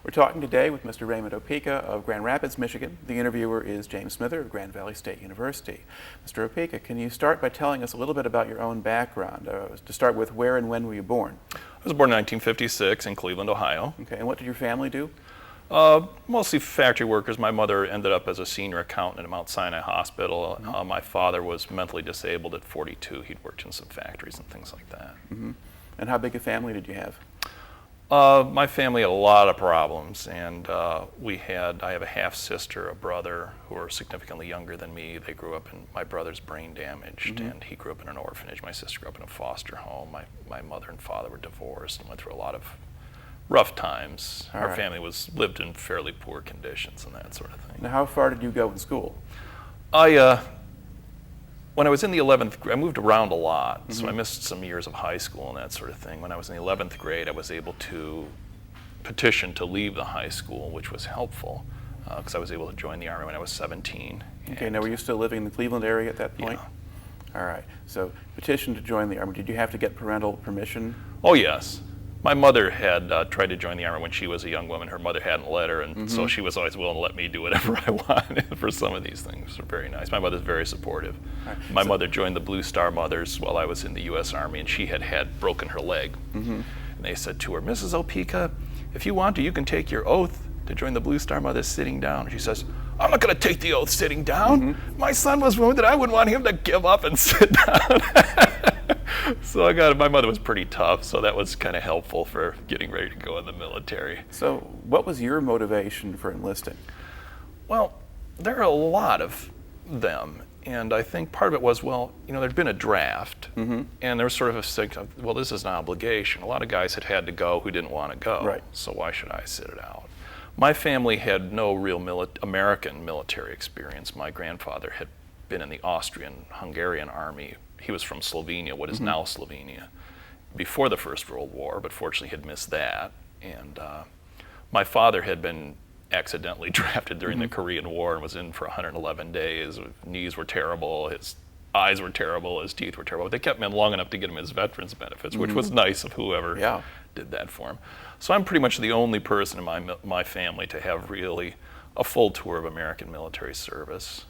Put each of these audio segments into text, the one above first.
We're talking today with Mr. Raymond Opeka of Grand Rapids, Michigan. The interviewer is James Smither of Grand Valley State University. Mr. Opeka, can you start by telling us a little bit about your own background? To start with, where and when were you born? I was born in 1956 in Cleveland, Ohio. Okay, and what did your family do? Mostly factory workers. My mother ended up as a senior accountant at Mount Sinai Hospital. Mm-hmm. My father was mentally disabled at 42. He'd worked in some factories and things like that. Mm-hmm. And how big a family did you have? My family had a lot of problems, and I have a half-sister, a brother who are significantly younger than me. They grew up in, my brother's brain damaged, Mm-hmm. and he grew up in an orphanage. My sister grew up in a foster home. My mother and father were divorced and went through a lot of rough times. All Our right. family lived in fairly poor conditions and that sort of thing. Now, how far did you go in school? When I was in the 11th grade, I moved around a lot, so I Mm-hmm. missed some years of high school and that sort of thing. When I was in the 11th grade, I was able to petition to leave the high school, which was helpful, because I was able to join the Army when I was 17. Okay, now were you still living in the Cleveland area at that point? Yeah. All right, so petition to join the Army. Did you have to get parental permission? Oh, yes. My mother had tried to join the Army when she was a young woman. Her mother hadn't let her, and so she was always willing to let me do whatever I wanted for some of these things. They're very nice. My mother's very supportive. Right. My mother joined the Blue Star Mothers while I was in the U.S. Army, and she had broken her leg. And they said to her, "Mrs. Opeka, if you want to, you can take your oath to join the Blue Star Mothers sitting down." And she says, "I'm not going to take the oath sitting down. My son was wounded. I wouldn't want him to give up and sit down." So my mother was pretty tough, so that was kind of helpful for getting ready to go in the military. So what was your motivation for enlisting? Well, there are a lot of them, and I think part of it was, there'd been a draft, and there was sort of a sense of, well, this is an obligation. A lot of guys had to go who didn't want to go, Right. So why should I sit it out? My family had no real American military experience. My grandfather had been in the Austrian-Hungarian army. He was from Slovenia, what is now Slovenia, before the First World War, but fortunately had missed that. And my father had been accidentally drafted during the Korean War and was in for 111 days. His knees were terrible, his eyes were terrible, his teeth were terrible. But they kept him in long enough to get him his veterans benefits, which was nice of whoever did that for him. So I'm pretty much the only person in my family to have really a full tour of American military service.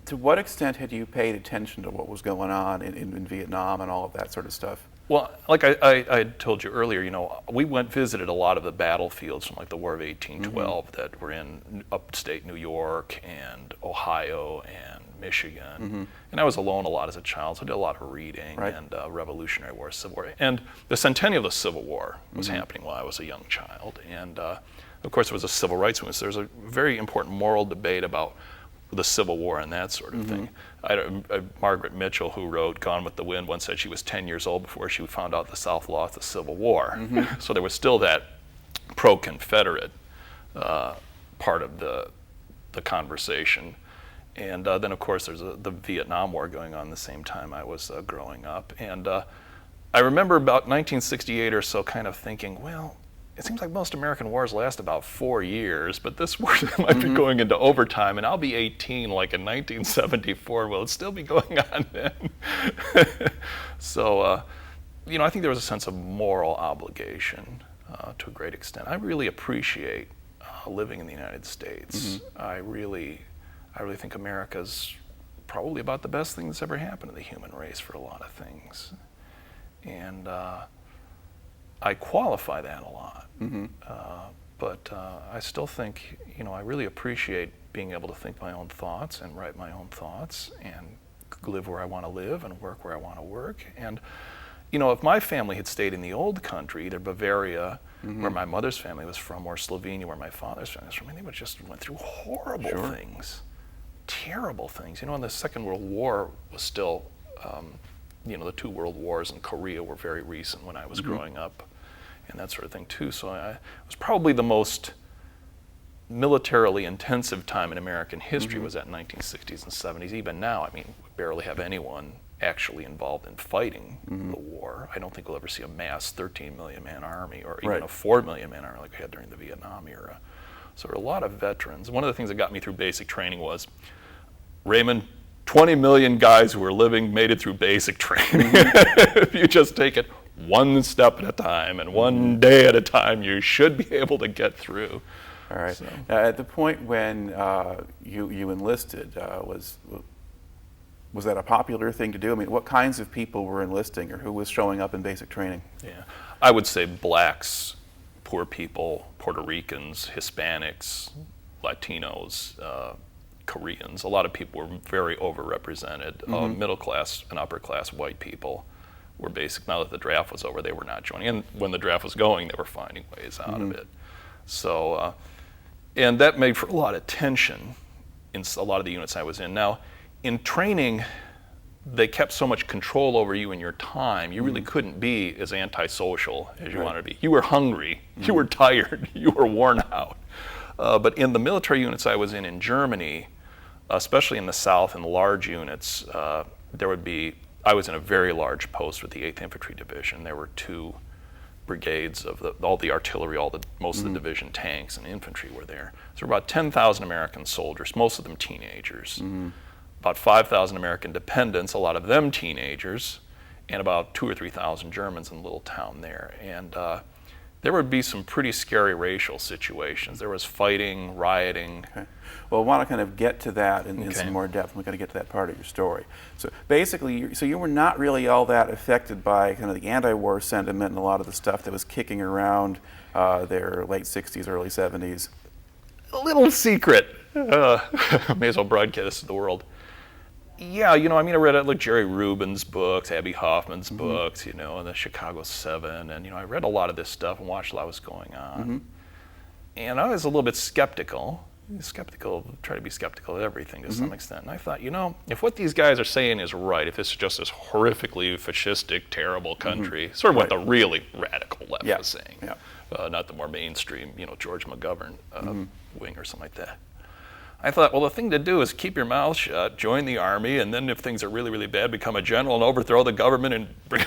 To what extent had you paid attention to what was going on in Vietnam and all of that sort of stuff? Well, like I told you earlier, we visited a lot of the battlefields from like the War of 1812 that were in upstate New York and Ohio and Michigan. And I was alone a lot as a child, so I did a lot of reading and Revolutionary War, Civil War. And the centennial of the Civil War was happening while I was a young child. And of course, there was a civil rights movement. So there's a very important moral debate about the Civil War and that sort of thing. Margaret Mitchell, who wrote Gone with the Wind, once said she was 10 years old before she found out the South lost the Civil War. So there was still that pro-Confederate part of the conversation. And then, of course, there's the Vietnam War going on the same time I was growing up. And I remember about 1968 or so kind of thinking, well, it seems like most American wars last about 4 years, but this war might be going into overtime, and I'll be 18 like in 1974. Will it still be going on then? So, I think there was a sense of moral obligation to a great extent. I really appreciate living in the United States. I really think America's probably about the best thing that's ever happened to the human race for a lot of things. And I qualify that a lot, but I still think, I really appreciate being able to think my own thoughts and write my own thoughts and live where I want to live and work where I want to work. And, if my family had stayed in the old country, either Bavaria, where my mother's family was from, or Slovenia, where my father's family was from, they would just went through horrible things, terrible things. And the Second World War was still, the two world wars in Korea were very recent when I was growing up, and that sort of thing too. So it was probably the most militarily intensive time in American history was that 1960s and 70s. Even now, we barely have anyone actually involved in fighting the war. I don't think we'll ever see a mass 13 million man army or even a 4 million man army like we had during the Vietnam era. So there are a lot of veterans. One of the things that got me through basic training was, Raymond, 20 million guys who were living made it through basic training. If you just take it one step at a time and one day at a time, you should be able to get through. All right. So. At the point when you enlisted, was that a popular thing to do? I mean, what kinds of people were enlisting, or who was showing up in basic training? Yeah, I would say blacks, poor people, Puerto Ricans, Hispanics, Latinos, Koreans. A lot of people were very overrepresented. Middle class and upper class white people were basic. Now that the draft was over, they were not joining. And when the draft was going, they were finding ways out of it. So, and that made for a lot of tension in a lot of the units I was in. Now, in training, they kept so much control over you and your time, you really couldn't be as antisocial as you wanted to be. You were hungry, you were tired, you were worn out. But in the military units I was in Germany, especially in the South, in the large units, there would be, I was in a very large post with the 8th Infantry Division. There were 2 brigades of all the artillery, most of the division tanks and infantry were there. So about 10,000 American soldiers, most of them teenagers. About 5,000 American dependents, a lot of them teenagers, and about 2,000 or 3,000 Germans in a little town there. And there would be some pretty scary racial situations. There was fighting, rioting. Okay. Well, I want to kind of get to that in some more depth. We're going to get to that part of your story. So basically, you were not really all that affected by kind of the anti-war sentiment and a lot of the stuff that was kicking around their late 60s, early 70s. A little secret. May as well broadcast this to the world. Yeah, you know, I mean, I read like Jerry Rubin's books, Abby Hoffman's books, you know, and the Chicago 7, and, you know, I read a lot of this stuff and watched a lot of what was going on. And I was a little bit skeptical, try to be skeptical of everything to some extent. And I thought, you know, if what these guys are saying is right, if it's just this horrifically fascistic, terrible country, sort of what the really radical left was saying, not the more mainstream, you know, George McGovern wing or something like that. I thought, well, the thing to do is keep your mouth shut, join the army, and then if things are really, really bad, become a general and overthrow the government and bring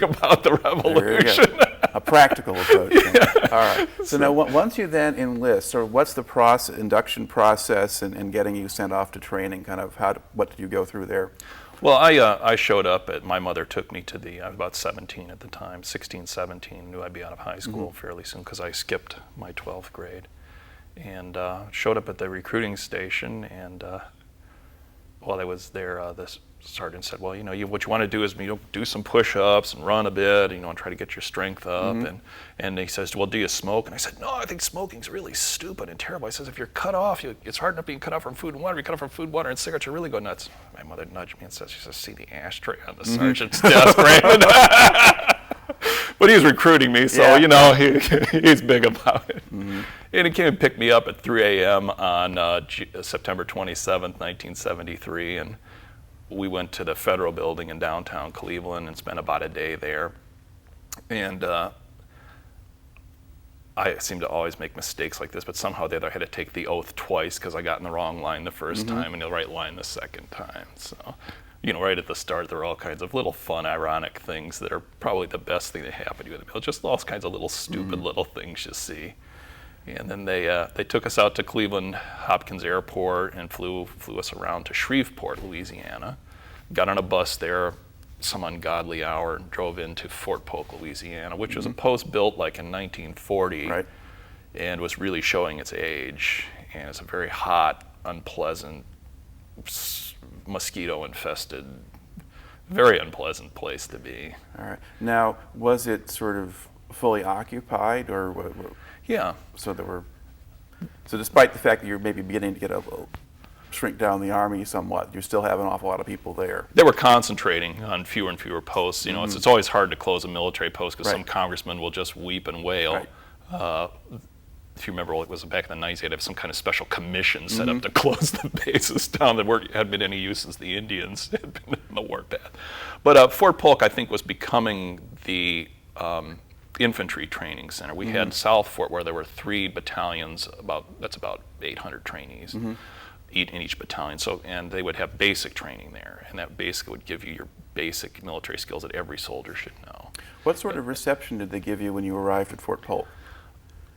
about the revolution. A practical approach. All right. So now, once you then enlist, sort of what's the induction process and getting you sent off to training? Kind of what did you go through there? Well, I showed up my mother took me to I was about 17 at the time, 16, 17, knew I'd be out of high school fairly soon because I skipped my 12th grade. And showed up at the recruiting station, and while I was there, the sergeant said, well, you know, what you want to do is, you know, do some push-ups and run a bit, you know, and try to get your strength up. And he says, well, do you smoke? And I said, no, I think smoking's really stupid and terrible. He says, if you're cut off, it's hard enough being cut off from food and water. If you're cut off from food, water, and cigarettes, you really go nuts. My mother nudged me and says, she says, see the ashtray on the sergeant's desk, Raymond? But he was recruiting me, so, you know, he's big about it. And he came and picked me up at 3 a.m. on September 27th, 1973, and we went to the Federal Building in downtown Cleveland and spent about a day there. And I seem to always make mistakes like this, but somehow the other I had to take the oath twice because I got in the wrong line the first time and the right line the second time. So, you know, right at the start, there are all kinds of little fun, ironic things that are probably the best thing that happened to you in the middle. Just all kinds of little stupid little things you see. And then they took us out to Cleveland Hopkins Airport and flew us around to Shreveport, Louisiana. Got on a bus there some ungodly hour and drove into Fort Polk, Louisiana, which was a post built like in 1940 and was really showing its age. And it's a very hot, unpleasant, mosquito-infested, very unpleasant place to be. All right. Now, was it sort of fully occupied, or what? Yeah. So despite the fact that you're maybe beginning to get shrink down the army somewhat, you still have an awful lot of people there. They were concentrating on fewer and fewer posts. You know, it's always hard to close a military post because some congressman will just weep and wail. If you remember, it was back in the 90s, they had to have some kind of special commission set up to close the bases down that hadn't been any use since the Indians had been in the warpath. But Fort Polk, I think, was becoming the infantry training center. We had South Fort, where there were 3 battalions, that's about 800 trainees in each battalion. So, and they would have basic training there, and that basically would give you your basic military skills that every soldier should know. What sort of reception did they give you when you arrived at Fort Polk?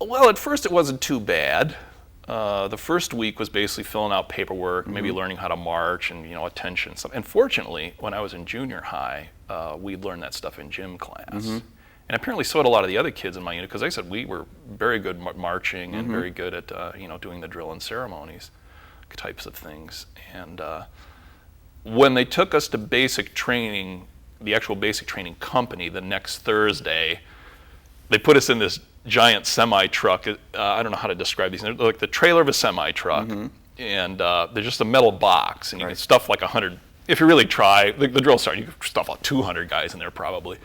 Well, at first it wasn't too bad. The first week was basically filling out paperwork, maybe learning how to march and, attention. And fortunately, when I was in junior high, we learned that stuff in gym class. And apparently so did a lot of the other kids in my unit, because I said we were very good marching and very good at, doing the drill and ceremonies types of things. And when they took us to basic training, the actual basic training company, the next Thursday, they put us in this giant semi-truck. I don't know how to describe these. They're like the trailer of a semi-truck, and they're just a metal box, and you can stuff like 100. If you really try, the drill sergeant, you can stuff like 200 guys in there probably.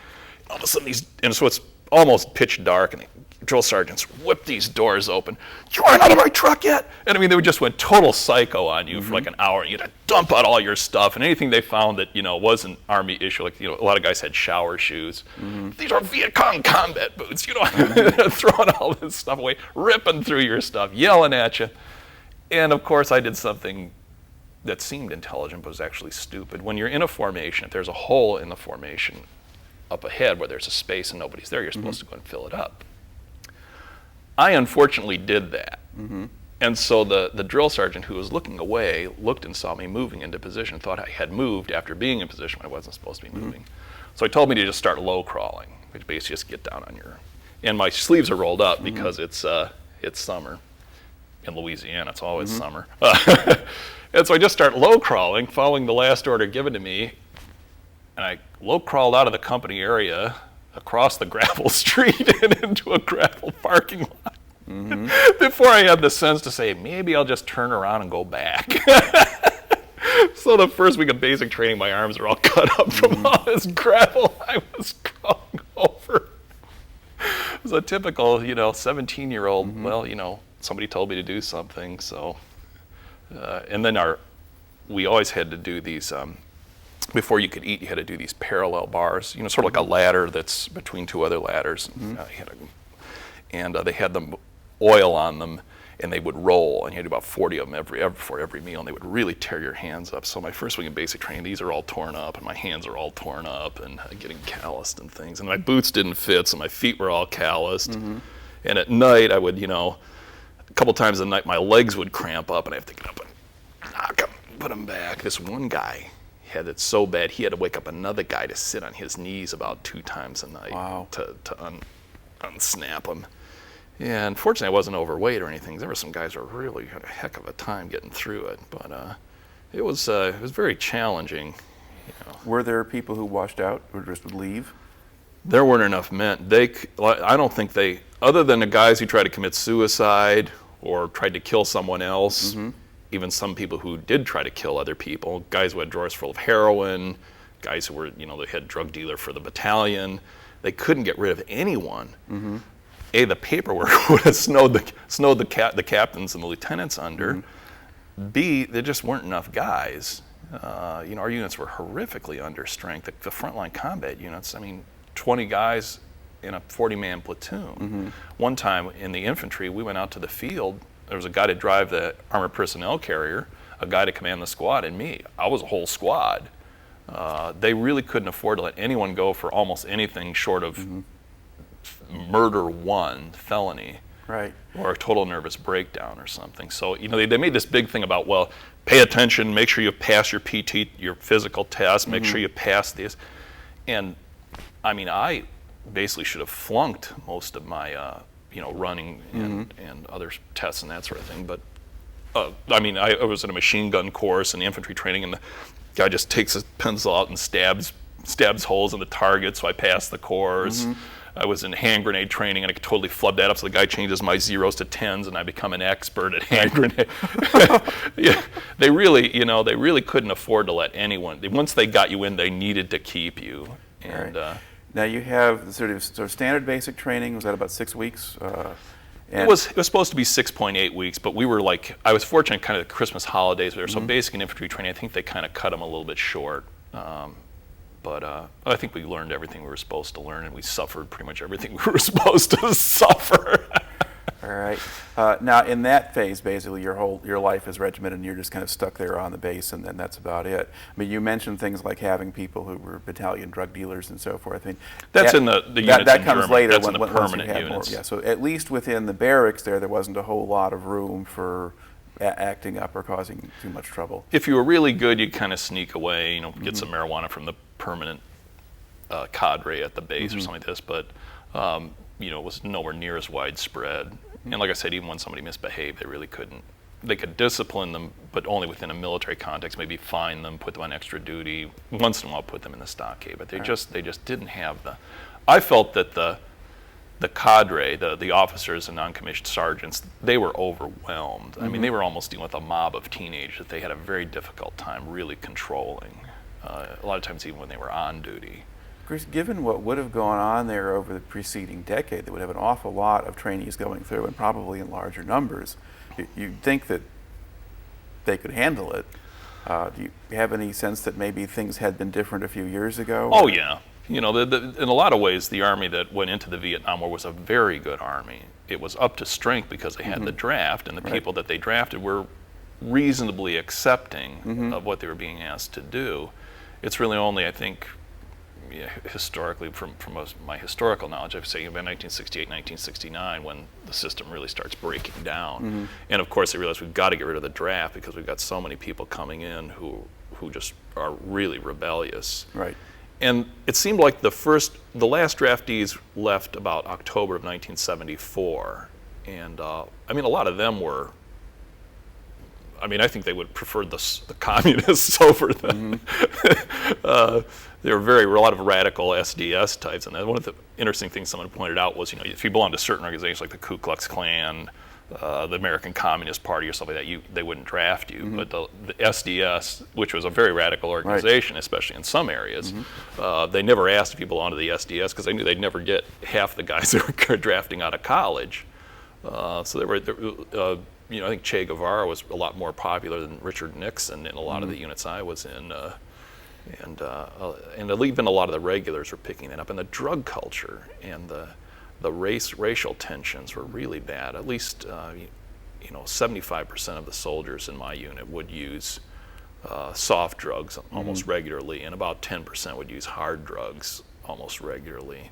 All of a sudden, and so it's almost pitch dark, and the drill sergeants whip these doors open. You aren't out of my truck yet? And I mean, they just went total psycho on you for like an hour, and you had to dump out all your stuff, and anything they found that, wasn't Army issue, like, a lot of guys had shower shoes. These are Viet Cong combat boots, throwing all this stuff away, ripping through your stuff, yelling at you. And of course, I did something that seemed intelligent, but was actually stupid. When you're in a formation, if there's a hole in the formation up ahead where there's a space and nobody's there, you're supposed to go and fill it up. I unfortunately did that. And so the drill sergeant who was looking away looked and saw me moving into position, thought I had moved after being in position when I wasn't supposed to be moving. So he told me to just start low crawling, which basically just get down on your, and my sleeves are rolled up because it's summer. In Louisiana, it's always summer. And so I just start low crawling, following the last order given to me, and I low crawled out of the company area, across the gravel street and into a gravel parking lot. Before I had the sense to say, maybe I'll just turn around and go back. So the first week of basic training, my arms are all cut up from all this gravel I was crawling over. It was a typical, 17-year-old, well, somebody told me to do something, so. And then we always had to do these, before you could eat, you had to do these parallel bars, sort of like a ladder that's between two other ladders. And they had them oil on them, and they would roll, and you had about 40 of them before every meal, and they would really tear your hands up. So my first week in basic training, these are all torn up, and my hands are all torn up, and getting calloused and things. And my boots didn't fit, so my feet were all calloused. And at night, I would, a couple times a night, my legs would cramp up, and I have to get up and knock them, put them back. This one guy had it so bad, he had to wake up another guy to sit on his knees about 2 times a night to unsnap them. And fortunately, I wasn't overweight or anything. There were some guys who really had a heck of a time getting through it, but it was very challenging. Were there people who washed out or just would leave? There weren't enough men. I don't think they, other than the guys who tried to commit suicide or tried to kill someone else, even some people who did try to kill other people, guys who had drawers full of heroin, guys who were, the head drug dealer for the battalion, they couldn't get rid of anyone. A, the paperwork would have snowed the captains and the lieutenants under. B, there just weren't enough guys. Our units were horrifically understrength. The frontline combat units, 20 guys in a 40-man platoon. One time in the infantry, we went out to the field. There was a guy to drive the armored personnel carrier, a guy to command the squad, and me. I was a whole squad. They really couldn't afford to let anyone go for almost anything short of murder 1, felony, or a total nervous breakdown or something. So, they made this big thing about, well, pay attention, make sure you pass your PT, your physical test, make sure you pass this. And, I basically should have flunked most of my, running and other tests and that sort of thing. But, I was in a machine gun course and infantry training, and the guy just takes his pencil out and stabs holes in the target, so I passed the course. I was in hand grenade training, and I could totally flub that up, so the guy changes my 0s to 10s, and I become an expert at hand grenade. They really couldn't afford to let anyone. Once they got you in, they needed to keep you. And now you have sort of standard basic training. Was that about 6 weeks? It was supposed to be 6.8 weeks, but we were I was fortunate, kind of the Christmas holidays there, so basic and infantry training, I think they kind of cut them a little bit short. But I think we learned everything we were supposed to learn, and we suffered pretty much everything we were supposed to suffer. All right. Now, in that phase, basically, your life is regimented, and you're just kind of stuck there on the base, and then that's about it. I mean, you mentioned things like having people who were battalion drug dealers and so forth. I mean, that's in the units that in comes Germany. later. That's when, in the once you permanent have units. more. Yeah. So at least within the barracks, there wasn't a whole lot of room for acting up or causing too much trouble. If you were really good, you'd kind of sneak away, get some marijuana from the permanent cadre at the base or something like this, but it was nowhere near as widespread. And like I said, even when somebody misbehaved, they really couldn't. They could discipline them, but only within a military context, maybe fine them, put them on extra duty, once in a while put them in the stockade, but they just didn't have the. I felt that the cadre, the officers and non-commissioned sergeants, they were overwhelmed. I mean, they were almost dealing with a mob of teenagers that they had a very difficult time really controlling, a lot of times even when they were on duty. Chris, given what would have gone on there over the preceding decade, there would have an awful lot of trainees going through, and probably in larger numbers. You'd think that they could handle it. Do you have any sense that maybe things had been different a few years ago? Oh, yeah. In a lot of ways, the Army that went into the Vietnam War was a very good Army. It was up to strength because they had the draft, and the people that they drafted were reasonably accepting of what they were being asked to do. It's really only, I think, historically, from my historical knowledge, I'd say about 1968, 1969, when the system really starts breaking down. And of course, they realized we've got to get rid of the draft because we've got so many people coming in who just are really rebellious. Right. And it seemed like the last draftees left about October of 1974, and a lot of them were. I think they would prefer the communists over them. There were a lot of radical SDS types, and one of the interesting things someone pointed out was, if you belong to certain organizations like the Ku Klux Klan, the American Communist Party or something like that, they wouldn't draft you. But the SDS, which was a very radical organization, especially in some areas, they never asked if you belonged to the SDS because they knew they'd never get half the guys they were drafting out of college. So they were. I think Che Guevara was a lot more popular than Richard Nixon in a lot of the units I was in, and even a lot of the regulars were picking it up. And the drug culture and the racial tensions were really bad. At least 75% of the soldiers in my unit would use soft drugs almost regularly, and about 10% would use hard drugs almost regularly.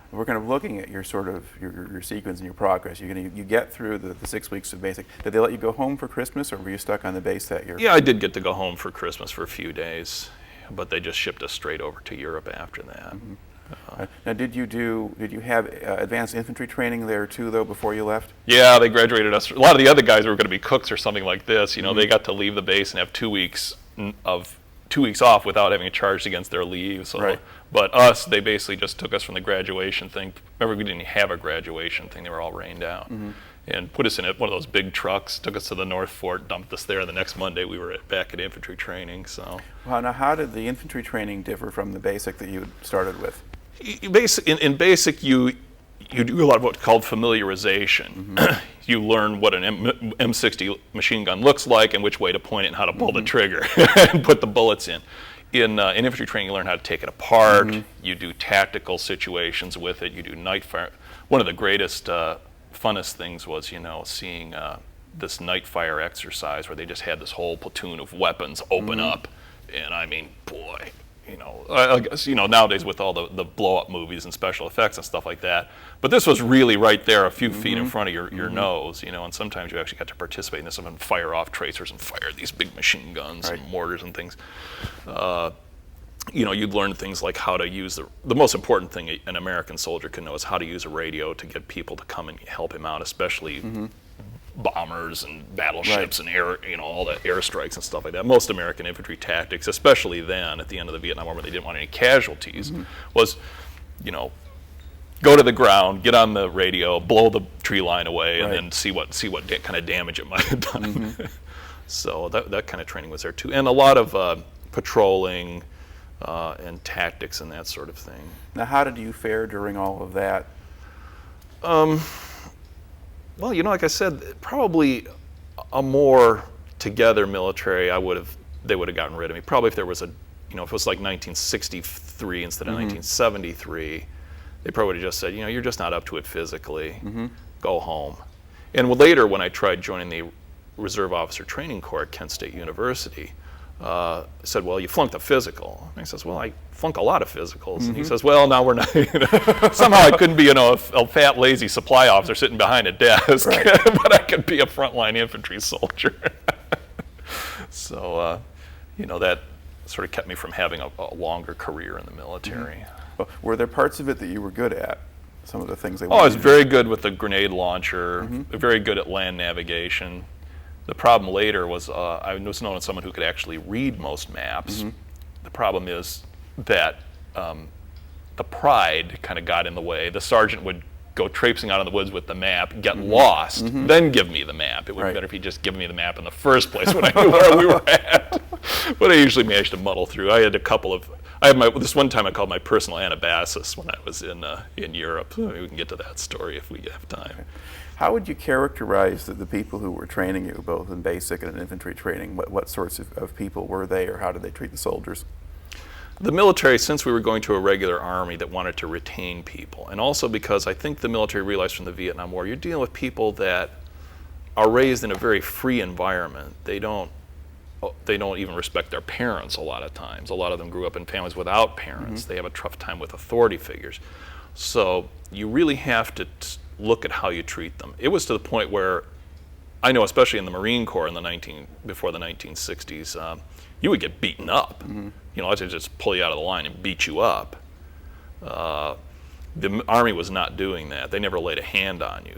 We're kind of looking at your sort of your sequence and your progress. You get through the 6 weeks of basic. Did they let you go home for Christmas, or were you stuck on the base that year? Yeah, I did get to go home for Christmas for a few days, but they just shipped us straight over to Europe after that. Now, did you have advanced infantry training there too, though, before you left? Yeah, they graduated us. A lot of the other guys were going to be cooks or something like this. They got to leave the base and have 2 weeks off without having charged against their leave. So, right. But us, they basically just took us from the graduation thing. Remember, we didn't have a graduation thing; they were all rained out, and put us in one of those big trucks. Took us to the North Fort, dumped us there. And the next Monday, we were back at infantry training. So, well, now how did the infantry training differ from the basic that you started with? In basic, you do a lot of what's called familiarization. You learn what an M60 machine gun looks like and which way to point it and how to pull the trigger and put the bullets in. In infantry training, you learn how to take it apart. You do tactical situations with it. You do night fire. One of the greatest, funnest things was, seeing this night fire exercise where they just had this whole platoon of weapons open up. And I mean, boy, I guess, nowadays with all the blow-up movies and special effects and stuff like that. But this was really right there a few feet in front of your nose, and sometimes you actually got to participate in this and fire off tracers and fire these big machine guns and mortars and things. You'd learn things like how to use the most important thing an American soldier can know is how to use a radio to get people to come and help him out, especially bombers and battleships and air, all the airstrikes and stuff like that. Most American infantry tactics, especially then at the end of the Vietnam War, when they didn't want any casualties, was, go to the ground, get on the radio, blow the tree line away, and then see what kind of damage it might have done. So that kind of training was there too, and a lot of patrolling and tactics and that sort of thing. Now, how did you fare during all of that? Well, like I said, probably a more together military, they would have gotten rid of me. Probably if there was if it was like 1963 instead of 1973, they probably would have just said, you know, you're just not up to it physically. Go home. And later, when I tried joining the Reserve Officer Training Corps at Kent State University, said, well, you flunked the physical. And I says, well, I flunk a lot of physicals. And he says, well, now we're not, somehow I couldn't be, you know, a fat, lazy supply officer sitting behind a desk, but I could be a frontline infantry soldier. So, you know, that sort of kept me from having a longer career in the military. Well, were there parts of it that you were good at? Some of the things they Oh, I was very good with the grenade launcher, very good at land navigation. The problem later was I was known as someone who could actually read most maps. The problem is that the pride kind of got in the way. The sergeant would go traipsing out in the woods with the map, get lost, then give me the map. It would be better if he'd just given me the map in the first place when I knew where we were at. But I usually managed to muddle through. I had this one time I called my personal Anabasis when I was in Europe. We can get to that story if we have time. How would you characterize the people who were training you, both in basic and in infantry training? What sorts of people were they, or how did they treat the soldiers? The military, since we were going to a regular army that wanted to retain people, and also because I think the military realized from the Vietnam War, you're dealing with people that are raised in a very free environment. They don't even respect their parents a lot of times. A lot of them grew up in families without parents. They have a tough time with authority figures. So you really have to look at how you treat them. It was to the point where I know, especially in the Marine Corps before the 1960s, you would get beaten up. You know, I'd just pull you out of the line and beat you up. The Army was not doing that. They never laid a hand on you.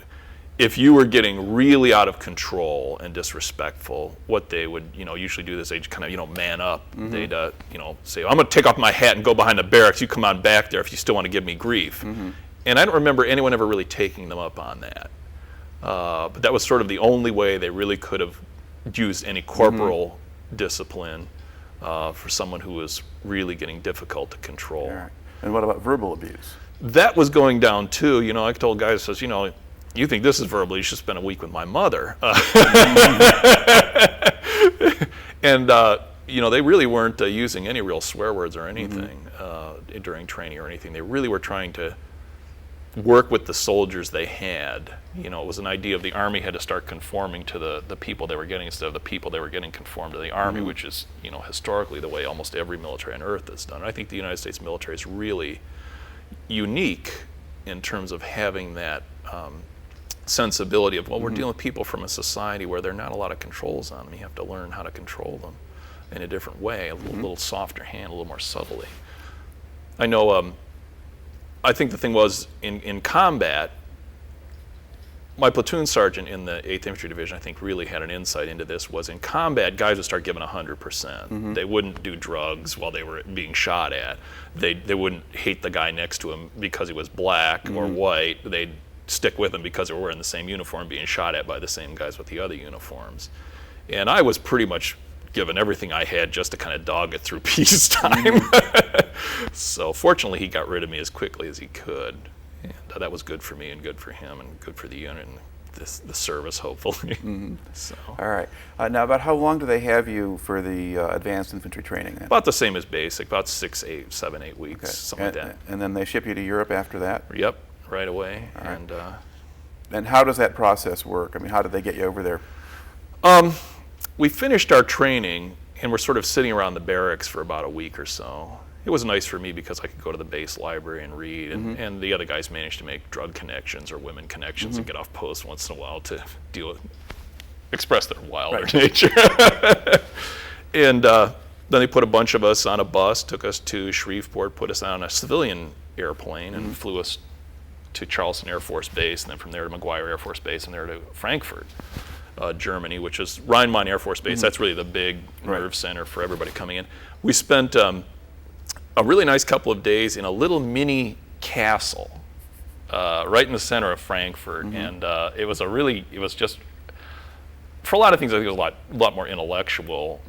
If you were getting really out of control and disrespectful, what they would, you know, usually do is they'd kind of, you know, man up. They'd, you know, say, I'm going to take off my hat and go behind the barracks. You come on back there if you still want to give me grief. And I don't remember anyone ever really taking them up on that. But that was sort of the only way they really could have used any corporal discipline for someone who was really getting difficult to control. Right. And what about verbal abuse? That was going down too. You know, I told guys, says, you know, you think this is verbal, you should spend a week with my mother. And, you know, they really weren't using any real swear words or anything during training or anything. They really were trying to work with the soldiers they had. You know, it was an idea of the Army had to start conforming to the people they were getting instead of the people they were getting conformed to the Army, which is, you know, historically the way almost every military on earth has done. I think the United States military is really unique in terms of having that sensibility of, well, we're dealing with people from a society where there are not a lot of controls on them. You have to learn how to control them in a different way, a little softer hand, a little more subtly. I know, I think the thing was, in combat, my platoon sergeant in the 8th Infantry Division, I think, really had an insight into this, was in combat, guys would start giving 100%. They wouldn't do drugs while they were being shot at. They wouldn't hate the guy next to him because he was black or white. They'd stick with him because they were wearing the same uniform, being shot at by the same guys with the other uniforms. And I was pretty much given everything I had just to kind of dog it through peacetime. So fortunately, he got rid of me as quickly as he could. And that was good for me and good for him and good for the unit and the service, hopefully. So. All right. Now, about how long do they have you for the advanced infantry training then? About the same as basic, about 7, 8 weeks, something like that. And then they ship you to Europe after that? Yep, right away. All right. And how does that process work? I mean, how did they get you over there? We finished our training and we're sort of sitting around the barracks for about a week or so. It was nice for me because I could go to the base library and read, and the other guys managed to make drug connections or women connections and get off post once in a while to express their wilder nature. And then they put a bunch of us on a bus, took us to Shreveport, put us on a civilian airplane, and flew us to Charleston Air Force Base, and then from there to McGuire Air Force Base, and there to Frankfurt, Germany, which is Rhein-Main Air Force Base. That's really the big nerve center for everybody coming in. We spent a really nice couple of days in a little mini castle right in the center of Frankfurt, and it was just, for a lot of things, I think it was a lot more intellectual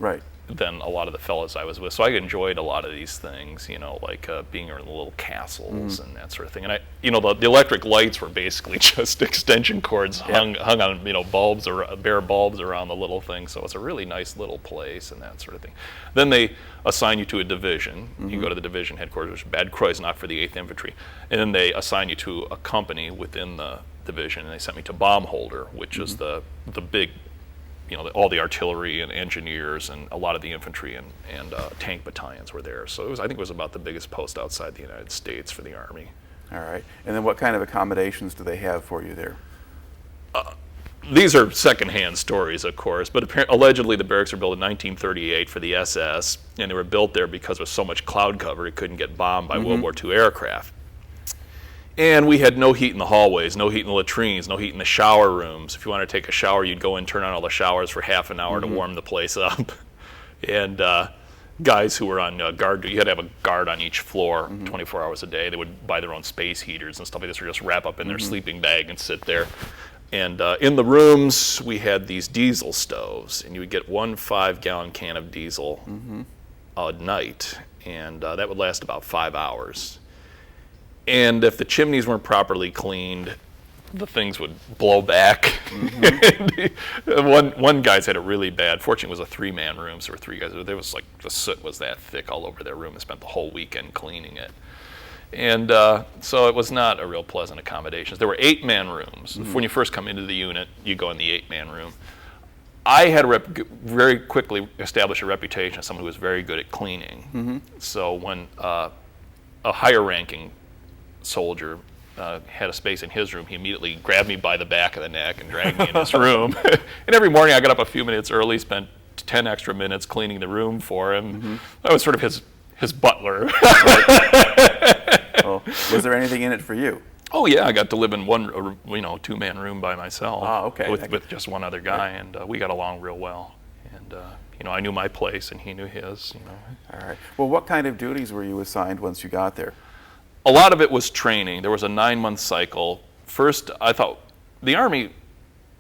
than a lot of the fellows I was with. So I enjoyed a lot of these things, you know, like being in the little castles and that sort of thing. And the electric lights were basically just extension cords hung on, you know, bulbs or bare bulbs around the little thing. So it's a really nice little place and that sort of thing. Then they assign you to a division. You go to the division headquarters, which is Bad Kreuznach for the 8th Infantry. And then they assign you to a company within the division, and they sent me to bomb holder, which is the big, you know, all the artillery and engineers and a lot of the infantry and tank battalions were there. So I think it was about the biggest post outside the United States for the Army. All right. And then what kind of accommodations do they have for you there? These are secondhand stories, of course, but allegedly the barracks were built in 1938 for the SS, and they were built there because there was so much cloud cover it couldn't get bombed by World War II aircraft. And we had no heat in the hallways, no heat in the latrines, no heat in the shower rooms. If you wanted to take a shower, you'd go and turn on all the showers for half an hour to warm the place up. And guys who were on guard, you had to have a guard on each floor 24 hours a day. They would buy their own space heaters and stuff like this, or just wrap up in their sleeping bag and sit there. And in the rooms, we had these diesel stoves, and you would get 1 5-gallon can of diesel a night, and that would last about 5 hours. And if the chimneys weren't properly cleaned, the things would blow back. One guy's had it really bad. Fortunately, it was a 3-man room, so there were 3 guys. There was like the soot was that thick all over their room. I spent the whole weekend cleaning it. And so it was not a real pleasant accommodation. There were 8-man rooms. When you first come into the unit, you go in the 8-man room. I had very quickly established a reputation as someone who was very good at cleaning. So when a higher-ranking soldier had a space in his room, he immediately grabbed me by the back of the neck and dragged me in his room. And every morning I got up a few minutes early, spent 10 extra minutes cleaning the room for him. I was sort of his butler. Well, was there anything in it for you? Oh yeah, I got to live in one 2-man room by myself. Okay. With just one other guy, and we got along real well. And I knew my place and he knew his. All right. Well, what kind of duties were you assigned once you got there? A lot of it was training. There was a 9-month cycle. First, I thought the Army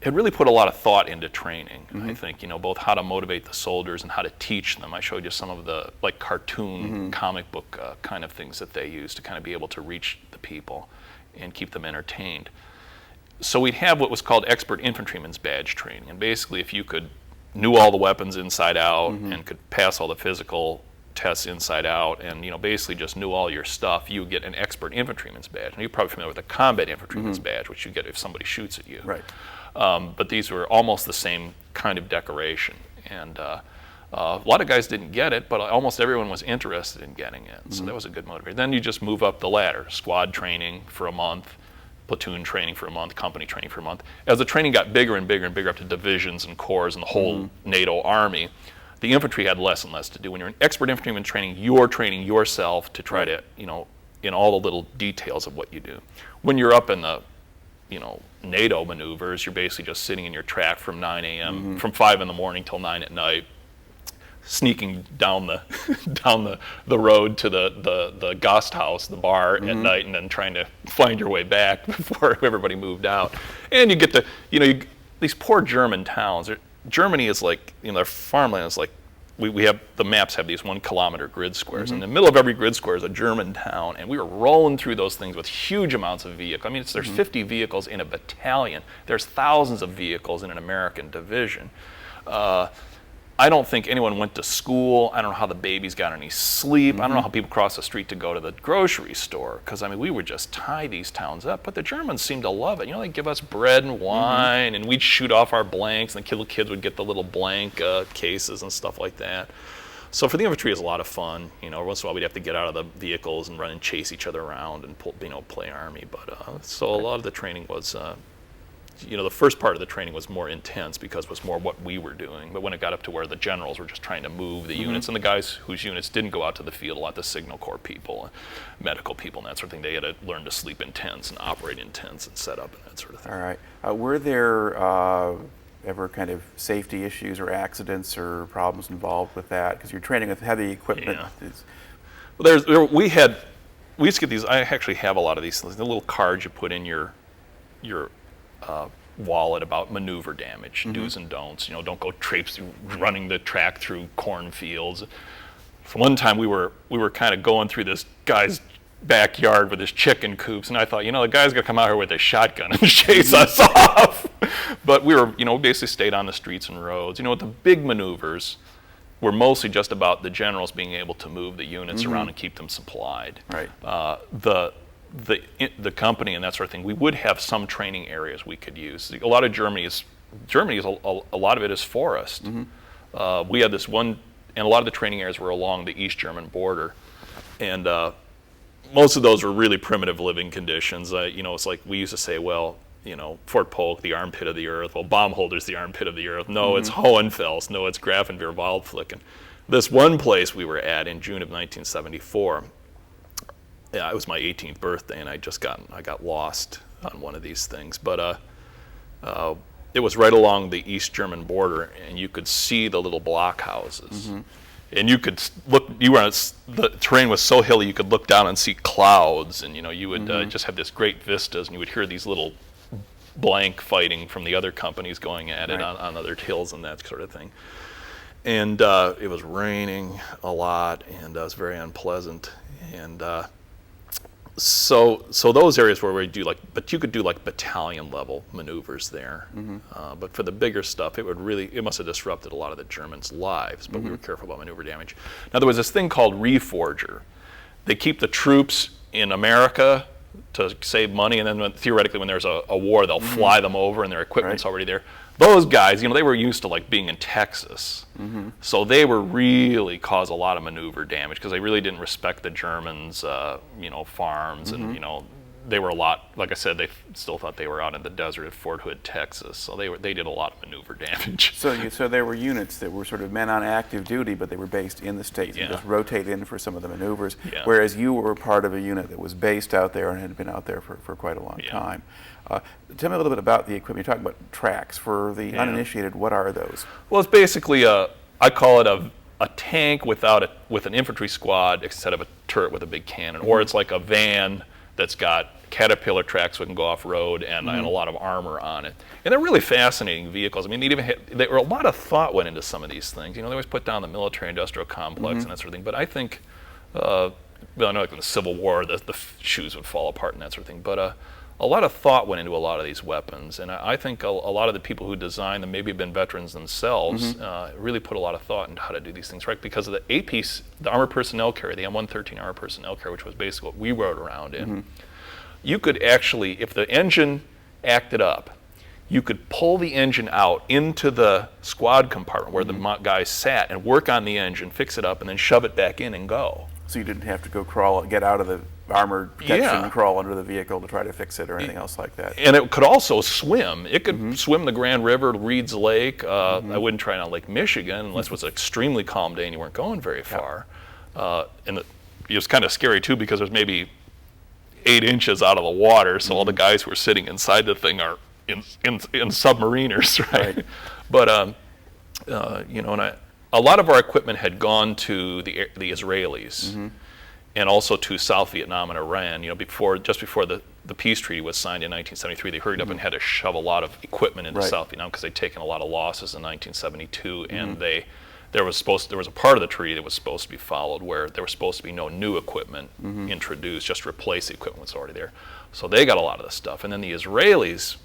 had really put a lot of thought into training. I think, both how to motivate the soldiers and how to teach them. I showed you some of the cartoon, comic book kind of things that they use to kind of be able to reach the people and keep them entertained. So we'd have what was called expert infantryman's badge training. And basically, if you knew all the weapons inside out and could pass all the physical tests inside out and basically just knew all your stuff, you would get an expert infantryman's badge. And you're probably familiar with a combat infantryman's badge, which you get if somebody shoots at you. Right. But these were almost the same kind of decoration. And a lot of guys didn't get it, but almost everyone was interested in getting it. So that was a good motivator. Then you just move up the ladder. Squad training for a month, platoon training for a month, company training for a month. As the training got bigger and bigger and bigger up to divisions and corps and the whole NATO army, the infantry had less and less to do. When you're in expert infantryman training, you're training yourself to try to, in all the little details of what you do. When you're up in the, NATO maneuvers, you're basically just sitting in your track from 9 a.m., from 5 in the morning till 9 at night, sneaking down the road to the Gasthaus, the bar at night, and then trying to find your way back before everybody moved out. And you get to, these poor German towns. Germany is like, their farmland is like, we have, the maps have these 1 kilometer grid squares. In the middle of every grid square is a German town, and we were rolling through those things with huge amounts of vehicles. I mean, there's 50 vehicles in a battalion. There's thousands of vehicles in an American division. I don't think anyone went to school. I don't know how the babies got any sleep. I don't know how people crossed the street to go to the grocery store, because we would just tie these towns up. But the Germans seemed to love it. They'd give us bread and wine, and we'd shoot off our blanks, and the little kids would get the little blank cases and stuff like that. So for the infantry, it was a lot of fun. Once in a while we'd have to get out of the vehicles and run and chase each other around and play army. But so a lot of the training was. The first part of the training was more intense because it was more what we were doing. But when it got up to where the generals were just trying to move the units, and the guys whose units didn't go out to the field, a lot of the signal corps people, medical people, and that sort of thing, they had to learn to sleep in tents and operate in tents and set up and that sort of thing. All right. Were there ever kind of safety issues or accidents or problems involved with that? Because you're training with heavy equipment. Yeah. Well, we used to get these. I actually have a lot of these things. The little cards you put in your wallet about maneuver damage, do's and don'ts. Don't go running the track through cornfields. So one time we were kind of going through this guy's backyard with his chicken coops, and I thought, the guy's gonna come out here with a shotgun and chase us off. But we were, basically stayed on the streets and roads. The big maneuvers were mostly just about the generals being able to move the units around and keep them supplied. Right. The company and that sort of thing, we would have some training areas we could use. A lot of Germany is a lot of it is forest. We had this one, and a lot of the training areas were along the East German border, and most of those were really primitive living conditions. It's like we used to say, well, Fort Polk, the armpit of the earth. Well, Baumholder's the armpit of the earth. No, it's Hohenfels. No, it's Grafenwehr-Waldflicken. This one place we were at in June of 1974, yeah, it was my 18th birthday, and I got lost on one of these things. But it was right along the East German border, and you could see the little blockhouses. And you could look. The terrain was so hilly, you could look down and see clouds, and you would just have this great vistas, and you would hear these little blank fighting from the other companies going at it on other hills and that sort of thing. And it was raining a lot, and it was very unpleasant. And so those areas where we do but you could do battalion level maneuvers there. But for the bigger stuff, it must have disrupted a lot of the Germans' lives. But we were careful about maneuver damage. Now there was this thing called reforger. They keep the troops in America to save money, and then theoretically when there's a war, they'll fly them over and their equipment's already there. Those guys, they were used to being in Texas, so they were really caused a lot of maneuver damage because they really didn't respect the Germans, farms, and they were a lot. Like I said, they still thought they were out in the desert at Fort Hood, Texas, so they did a lot of maneuver damage. So there were units that were sort of men on active duty, but they were based in the States and just rotated in for some of the maneuvers, whereas you were part of a unit that was based out there and had been out there for quite a long time. Tell me a little bit about the equipment. You're talking about tracks. For the uninitiated, what are those? Well, it's basically I call it a tank with an infantry squad instead of a turret with a big cannon, or it's like a van that's got Caterpillar tracks so it can go off-road and a lot of armor on it. And they're really fascinating vehicles. I mean, there were a lot of thought went into some of these things. They always put down the military-industrial complex and that sort of thing. But I think, I know in the Civil War, the shoes would fall apart and that sort of thing. But a lot of thought went into a lot of these weapons. And I think a lot of the people who designed them maybe have been veterans themselves, really put a lot of thought into how to do these things right. Because of the APs, the Armored Personnel Carrier, the M113 Armored Personnel Carrier, which was basically what we rode around in, you could actually, if the engine acted up, you could pull the engine out into the squad compartment where the guys sat and work on the engine, fix it up, and then shove it back in and go. So you didn't have to go get out of the armored protection and crawl under the vehicle to try to fix it or anything else like that. And it could also swim. It could swim the Grand River, Reed's Lake. I wouldn't try it on Lake Michigan unless it was an extremely calm day and you weren't going very far. And it was kind of scary too because it was maybe 8 inches out of the water, so all the guys who are sitting inside the thing are in submariners, right? But and a lot of our equipment had gone to the Israelis and also to South Vietnam and Iran. Just before the peace treaty was signed in 1973, they hurried up and had to shove a lot of equipment into South Vietnam because they'd taken a lot of losses in 1972, and there was a part of the treaty that was supposed to be followed where there was supposed to be no new equipment introduced, just replace the equipment that's already there. So they got a lot of this stuff. And then the Israelis,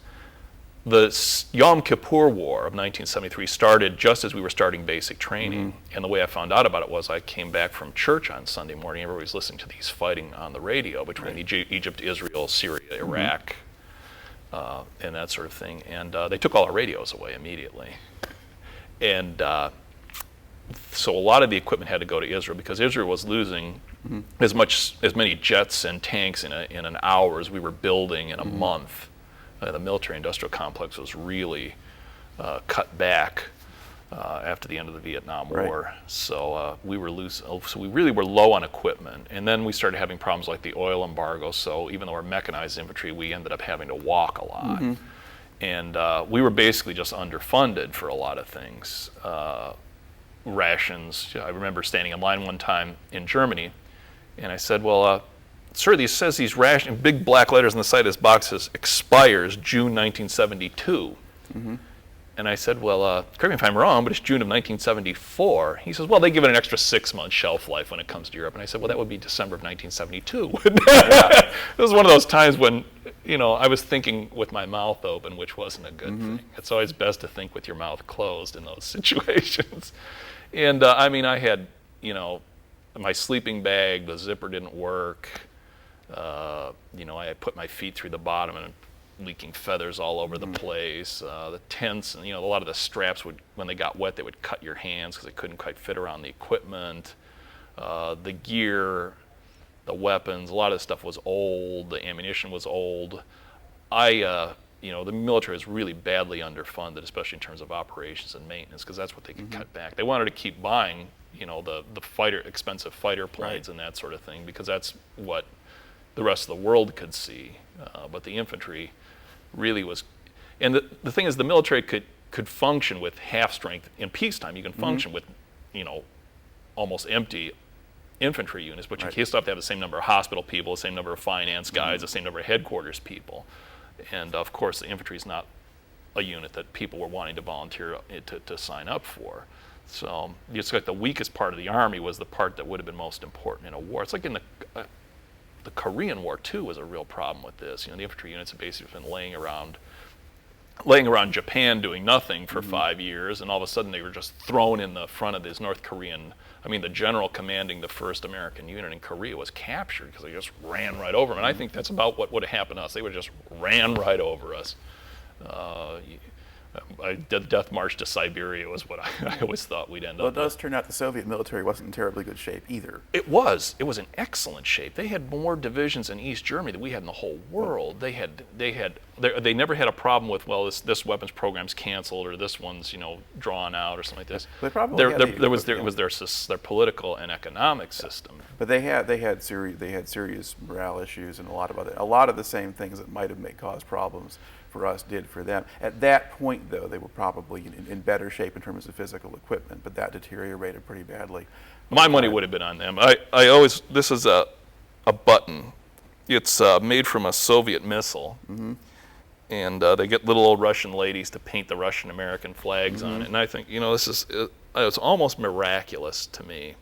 the Yom Kippur War of 1973 started just as we were starting basic training. And the way I found out about it was I came back from church on Sunday morning. Everybody was listening to these fighting on the radio between Egypt, Israel, Syria, Iraq, and that sort of thing. And they took all our radios away immediately. And so a lot of the equipment had to go to Israel because Israel was losing as many jets and tanks in an hour as we were building in a month. The military-industrial complex was really cut back after the end of the Vietnam War. So we were so we really were low on equipment. And then we started having problems like the oil embargo. So even though we're mechanized infantry, we ended up having to walk a lot. And we were basically just underfunded for a lot of things. Rations. I remember standing in line one time in Germany, and I said, well, sir, he says these ration, big black letters on the side of this box says, expires June 1972. And I said, well, correct me if I'm wrong, but it's June of 1974. He says, well, they give it an extra 6 months shelf life when it comes to Europe. And I said, well, that would be December of 1972. It was one of those times when, I was thinking with my mouth open, which wasn't a good thing. It's always best to think with your mouth closed in those situations. And I had, my sleeping bag, the zipper didn't work. I had put my feet through the bottom and leaking feathers all over the place. The tents and a lot of the straps would, when they got wet, they would cut your hands because they couldn't quite fit around the equipment. The gear, the weapons, a lot of the stuff was old. The ammunition was old. The military is really badly underfunded, especially in terms of operations and maintenance, because that's what they could cut back. They wanted to keep buying, the expensive fighter planes and that sort of thing, because that's what the rest of the world could see. But the infantry really was, and the thing is, the military could function with half strength in peacetime. You can function with, almost empty infantry units, but you still have to have the same number of hospital people, the same number of finance guys, the same number of headquarters people. And of course, the infantry is not a unit that people were wanting to volunteer to sign up for. So it's like the weakest part of the Army was the part that would have been most important in a war. It's like in the Korean War too was a real problem with this. The infantry units have basically been laying around Japan doing nothing for 5 years, and all of a sudden they were just thrown in the front of this North Korean. The general commanding the 1st American unit in Korea was captured because they just ran right over him. And I think that's about what would have happened to us. They would have just ran right over us. The death march to Siberia was what I always thought we'd end up with. Well, it does turn out the Soviet military wasn't in terribly good shape either. It was in excellent shape. They had more divisions in East Germany than we had in the whole world. They never had a problem with, well, this weapons program's canceled or this one's drawn out or something like this. They probably it was their political and economic system. But they had serious morale issues and a lot of the same things that might have caused problems for us did for them. At that point, though, they were probably in better shape in terms of physical equipment, but that deteriorated pretty badly. My money would have been on them. This is a button. It's made from a Soviet missile, and they get little old Russian ladies to paint the Russian-American flags on it. And I think it's almost miraculous to me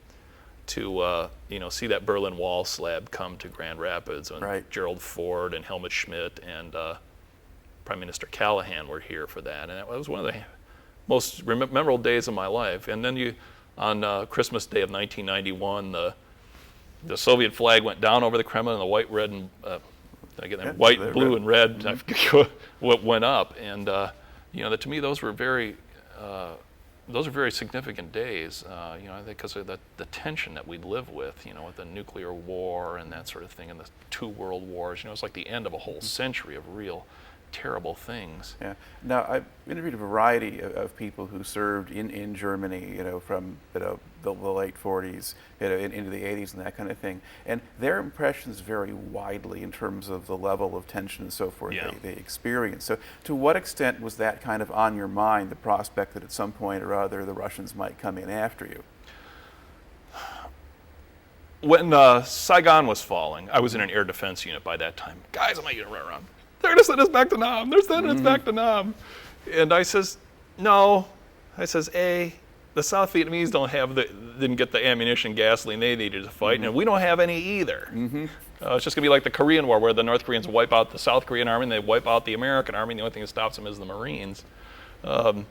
to see that Berlin Wall slab come to Grand Rapids when Gerald Ford and Helmut Schmidt and Prime Minister Callahan were here for that, and it was one of the most memorable days of my life. And then on Christmas Day of 1991, the Soviet flag went down over the Kremlin, and the white, red, and white, blue, and red went up. And to me, those were very significant days. I think because of the tension that we'd live with, with the nuclear war and that sort of thing, and the 2 world wars. It's like the end of a whole century of real terrible things. Yeah. Now, I've interviewed a variety of people who served in Germany, from the late 40s, into the 80s and that kind of thing. And their impressions vary widely in terms of the level of tension and so forth they experience. So to what extent was that kind of on your mind, the prospect that at some point or other the Russians might come in after you? When Saigon was falling, I was in an air defense unit by that time. Guys, I'm not going to run around. They're going to send us back to Nam. They're sending us back to Nam. And I says, no. I says, the South Vietnamese didn't get the ammunition, gasoline they needed to fight, and we don't have any either. It's just going to be like the Korean War, where the North Koreans wipe out the South Korean army, and they wipe out the American army, and the only thing that stops them is the Marines. And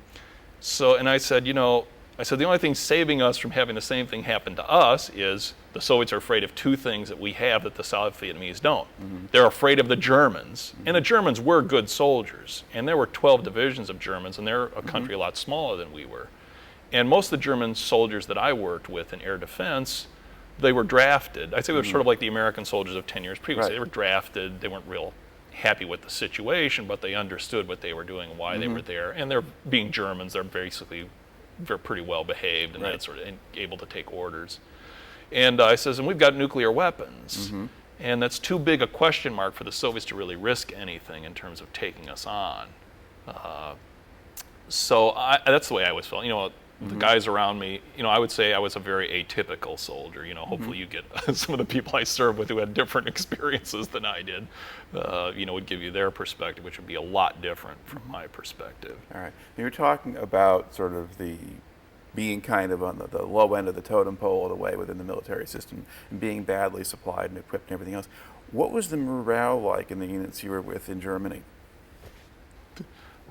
I said, the only thing saving us from having the same thing happen to us is the Soviets are afraid of 2 things that we have that the South Vietnamese don't. They're afraid of the Germans, and the Germans were good soldiers, and there were 12 divisions of Germans, and they're a country a lot smaller than we were. And most of the German soldiers that I worked with in air defense, they were drafted. I'd say they were sort of like the American soldiers of 10 years previously. They were drafted. They weren't real happy with the situation, but they understood what they were doing and why they were there. And they're being Germans, they're basically pretty well behaved and that sort of, and able to take orders. And I says, and we've got nuclear weapons, and that's too big a question mark for the Soviets to really risk anything in terms of taking us on. So that's the way I always felt. The guys around me, I would say I was a very atypical soldier. Hopefully you get some of the people I served with who had different experiences than I did, would give you their perspective, which would be a lot different from my perspective. All right. You're talking about sort of the being kind of on the low end of the totem pole of the way within the military system and being badly supplied and equipped and everything else. What was the morale like in the units you were with in Germany?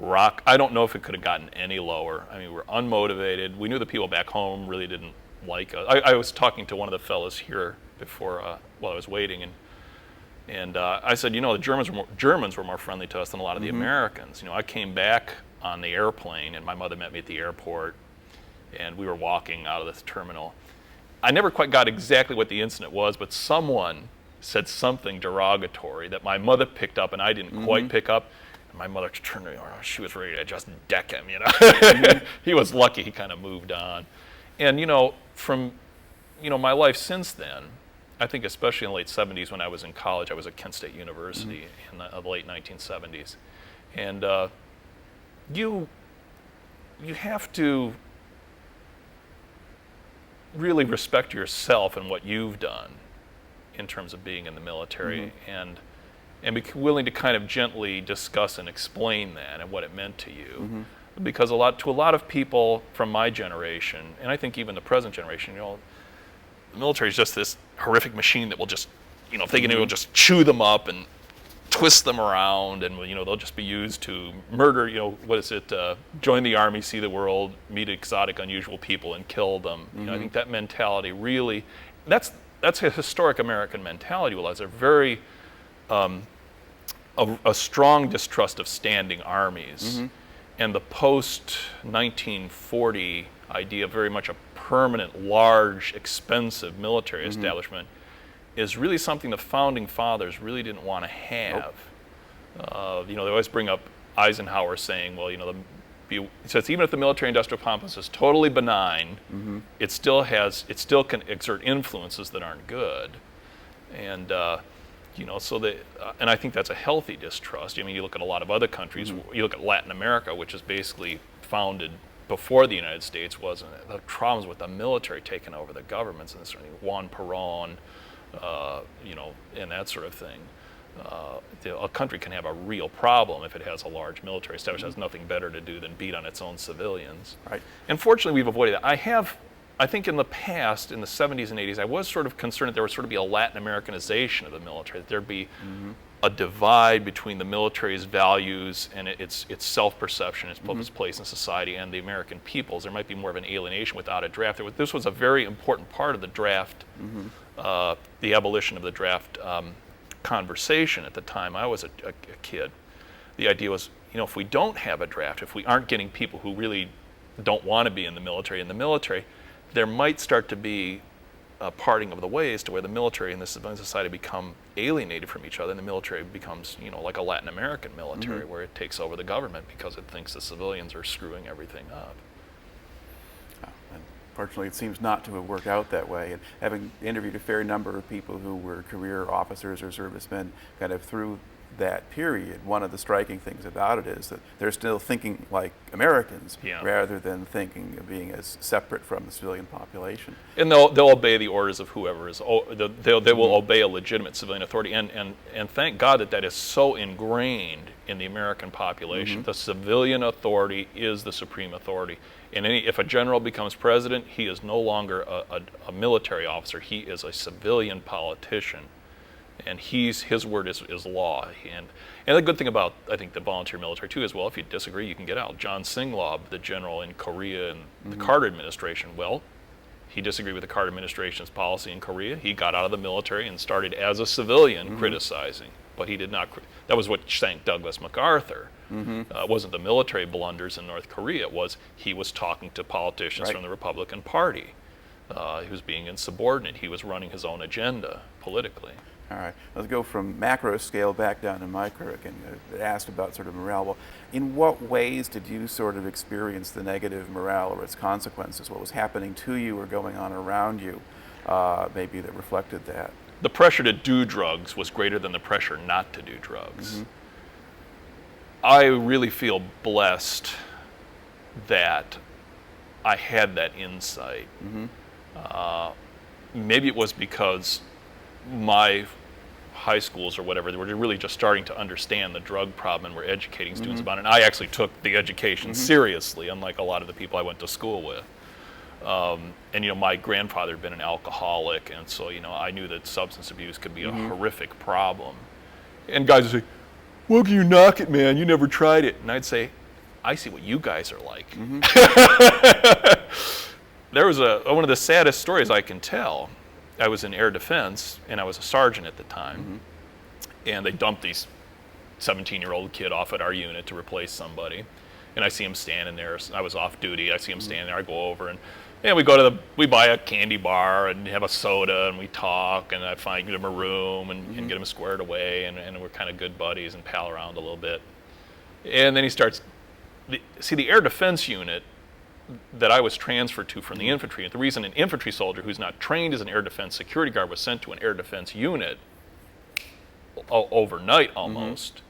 I don't know if it could have gotten any lower. I mean, we were unmotivated. We knew the people back home really didn't like us. I was talking to one of the fellows here before, while I was waiting, and I said, the Germans were more friendly to us than a lot of the Americans. I came back on the airplane, and my mother met me at the airport, and we were walking out of the terminal. I never quite got exactly what the incident was, but someone said something derogatory that my mother picked up and I didn't quite pick up. And my mother turned to me, she was ready to just deck him, He was lucky he kind of moved on. And, from, my life since then, I think especially in the late 70s when I was in college, I was at Kent State University in the late 1970s. And you have to really respect yourself and what you've done in terms of being in the military, and be willing to kind of gently discuss and explain that and what it meant to you. Because to a lot of people from my generation, and I think even the present generation, the military is just this horrific machine that will just, if they can, it will just chew them up and twist them around, and they'll just be used to murder. Join the army, see the world, meet exotic, unusual people, and kill them. I think that mentality really, that's a historic American mentality. Well, they're very a strong distrust of standing armies, and the post 1940 idea of very much a permanent, large, expensive military establishment is really something the founding fathers really didn't want to have. They always bring up Eisenhower saying, well, he says even if the military-industrial complex is totally benign, it still can exert influences that aren't good, and and I think that's a healthy distrust. I mean, you look at a lot of other countries. You look at Latin America, which is basically founded before the United States wasn't. The problems with the military taking over the governments, and certainly Juan Perón, and that sort of thing. A country can have a real problem if it has a large military establishment. It has nothing better to do than beat on its own civilians. Right. And fortunately, we've avoided that. I think in the past, in the 70s and 80s, I was sort of concerned that there would sort of be a Latin Americanization of the military, that there'd be a divide between the military's values and its self-perception, its place in society, and the American people's. There might be more of an alienation without a draft. This was a very important part of the draft, the abolition of the draft conversation at the time I was a kid. The idea was, if we don't have a draft, if we aren't getting people who really don't want to be in the military, there might start to be a parting of the ways to where the military and the civilian society become alienated from each other, and the military becomes, like a Latin American military where it takes over the government because it thinks the civilians are screwing everything up. Unfortunately, it seems not to have worked out that way. And having interviewed a fair number of people who were career officers or servicemen kind of through that period, one of the striking things about it is that they're still thinking like Americans rather than thinking of being as separate from the civilian population. And they'll obey the orders of whoever is. They will obey a legitimate civilian authority. And thank God that is so ingrained in the American population. The civilian authority is the supreme authority. And if a general becomes president, he is no longer a military officer. He is a civilian politician. And his word is law. And the good thing about, I think, the volunteer military, too, is, well, if you disagree, you can get out. John Singlaub, the general in Korea in the Carter administration, well, he disagreed with the Carter administration's policy in Korea. He got out of the military and started as a civilian criticizing. But he did not. That was what sank Douglas MacArthur. It wasn't the military blunders in North Korea. It was he was talking to politicians from the Republican Party. He was being insubordinate. He was running his own agenda politically. All right, let's go from macro scale back down to micro again. Asked about sort of morale. Well, in what ways did you sort of experience the negative morale or its consequences? What was happening to you or going on around you maybe that reflected that? The pressure to do drugs was greater than the pressure not to do drugs. I really feel blessed that I had that insight. Maybe it was because my high schools or whatever, they were really just starting to understand the drug problem and were educating students about it. And I actually took the education seriously, unlike a lot of the people I went to school with. And you know, my grandfather had been an alcoholic, and so you know, I knew that substance abuse could be a horrific problem. And guys would say, "Well, can you knock it, man? You never tried it." And I'd say, "I see what you guys are like." There was one of the saddest stories I can tell. I was in air defense, and I was a sergeant at the time, and they dumped these 17-year-old kid off at our unit to replace somebody. And I see him standing there. I was off duty. I see him standing there. I go over, and we buy a candy bar and have a soda, and we talk, and I get him a room and get him squared away, and we're kind of good buddies and pal around a little bit. And then he starts, the air defense unit that I was transferred to from the infantry, and the reason an infantry soldier who's not trained as an air defense security guard was sent to an air defense unit overnight almost,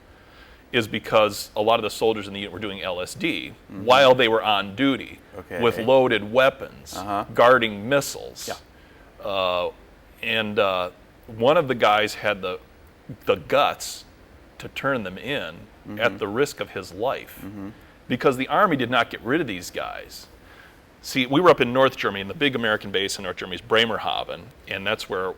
is because a lot of the soldiers in the unit were doing LSD while they were on duty with loaded weapons, guarding missiles. And one of the guys had the guts to turn them in at the risk of his life, because the Army did not get rid of these guys. See, we were up in North Germany, and the big American base in North Germany is Bremerhaven, and that's where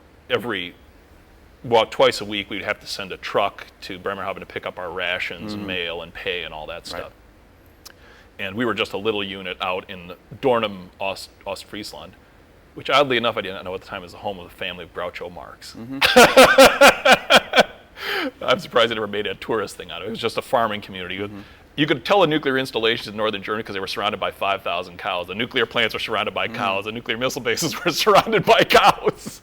twice a week we'd have to send a truck to Bremerhaven to pick up our rations and mail and pay and all that stuff. And we were just a little unit out in Dornum, Ostfriesland, which oddly enough I did not know at the time was the home of the family of Groucho Marx. I'm surprised they never made a tourist thing out of it. It was just a farming community. You could tell the nuclear installations in northern Germany because they were surrounded by 5,000 cows. The nuclear plants were surrounded by cows. The nuclear missile bases were surrounded by cows.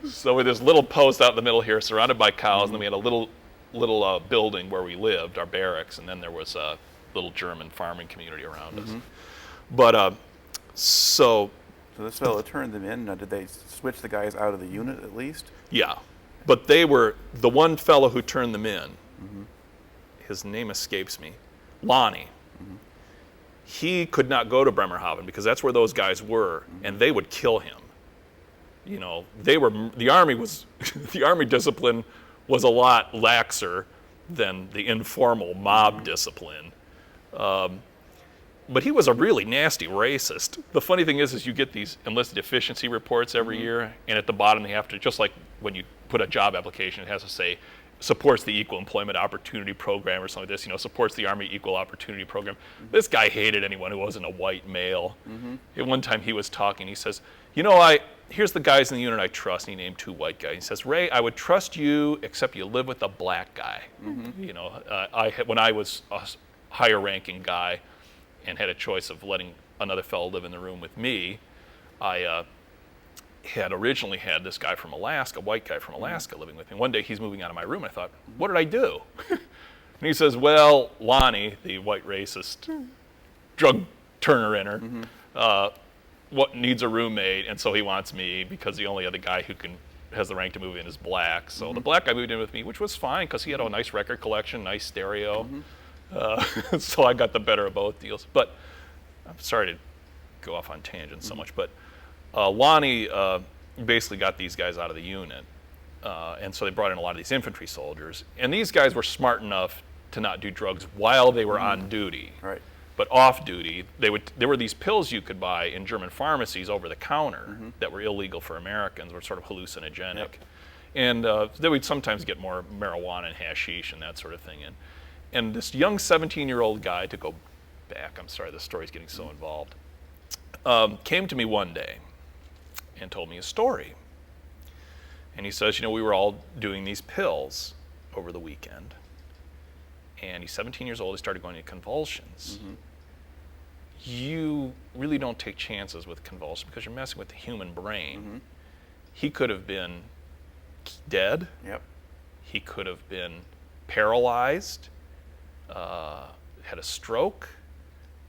So with this little post out in the middle here, surrounded by cows, and then we had a little building where we lived, our barracks, and then there was a little German farming community around us. But so this fellow turned them in. Now, did they switch the guys out of the unit at least? Yeah, but they were the one fellow who turned them in. His name escapes me, Lonnie. He could not go to Bremerhaven because that's where those guys were, and they would kill him. You know, the Army discipline was a lot laxer than the informal mob discipline. But he was a really nasty racist. The funny thing is you get these enlisted efficiency reports every year, and at the bottom they have to, just like when you put a job application, it has to say, supports the Equal Employment Opportunity Program or something like this, supports the Army Equal Opportunity Program. This guy hated anyone who wasn't a white male. At one time he was talking, he says, here's the guys in the unit I trust, and he named 2 white guys. He says, "Ray, I would trust you except you live with a black guy." When I was a higher ranking guy and had a choice of letting another fellow live in the room with me, I had originally had this guy from Alaska, a white guy from Alaska, living with me. One day he's moving out of my room, and I thought, what did I do? And he says, well, Lonnie, the white racist drug turner-inner, what needs a roommate, and so he wants me because the only other guy who has the rank to move in is black. So the black guy moved in with me, which was fine because he had a nice record collection, nice stereo. So I got the better of both deals. But I'm sorry to go off on tangents so much, but Lonnie basically got these guys out of the unit, and so they brought in a lot of these infantry soldiers. And these guys were smart enough to not do drugs while they were on duty. But off duty, there were these pills you could buy in German pharmacies over the counter that were illegal for Americans, were sort of hallucinogenic. And they would sometimes get more marijuana and hashish and that sort of thing in. And this young 17-year-old guy, to go back, I'm sorry, this story's getting so involved, came to me one day and told me a story. And he says, we were all doing these pills over the weekend. And he's 17 years old, he started going into convulsions. You really don't take chances with convulsions because you're messing with the human brain. He could have been dead. He could have been paralyzed, had a stroke.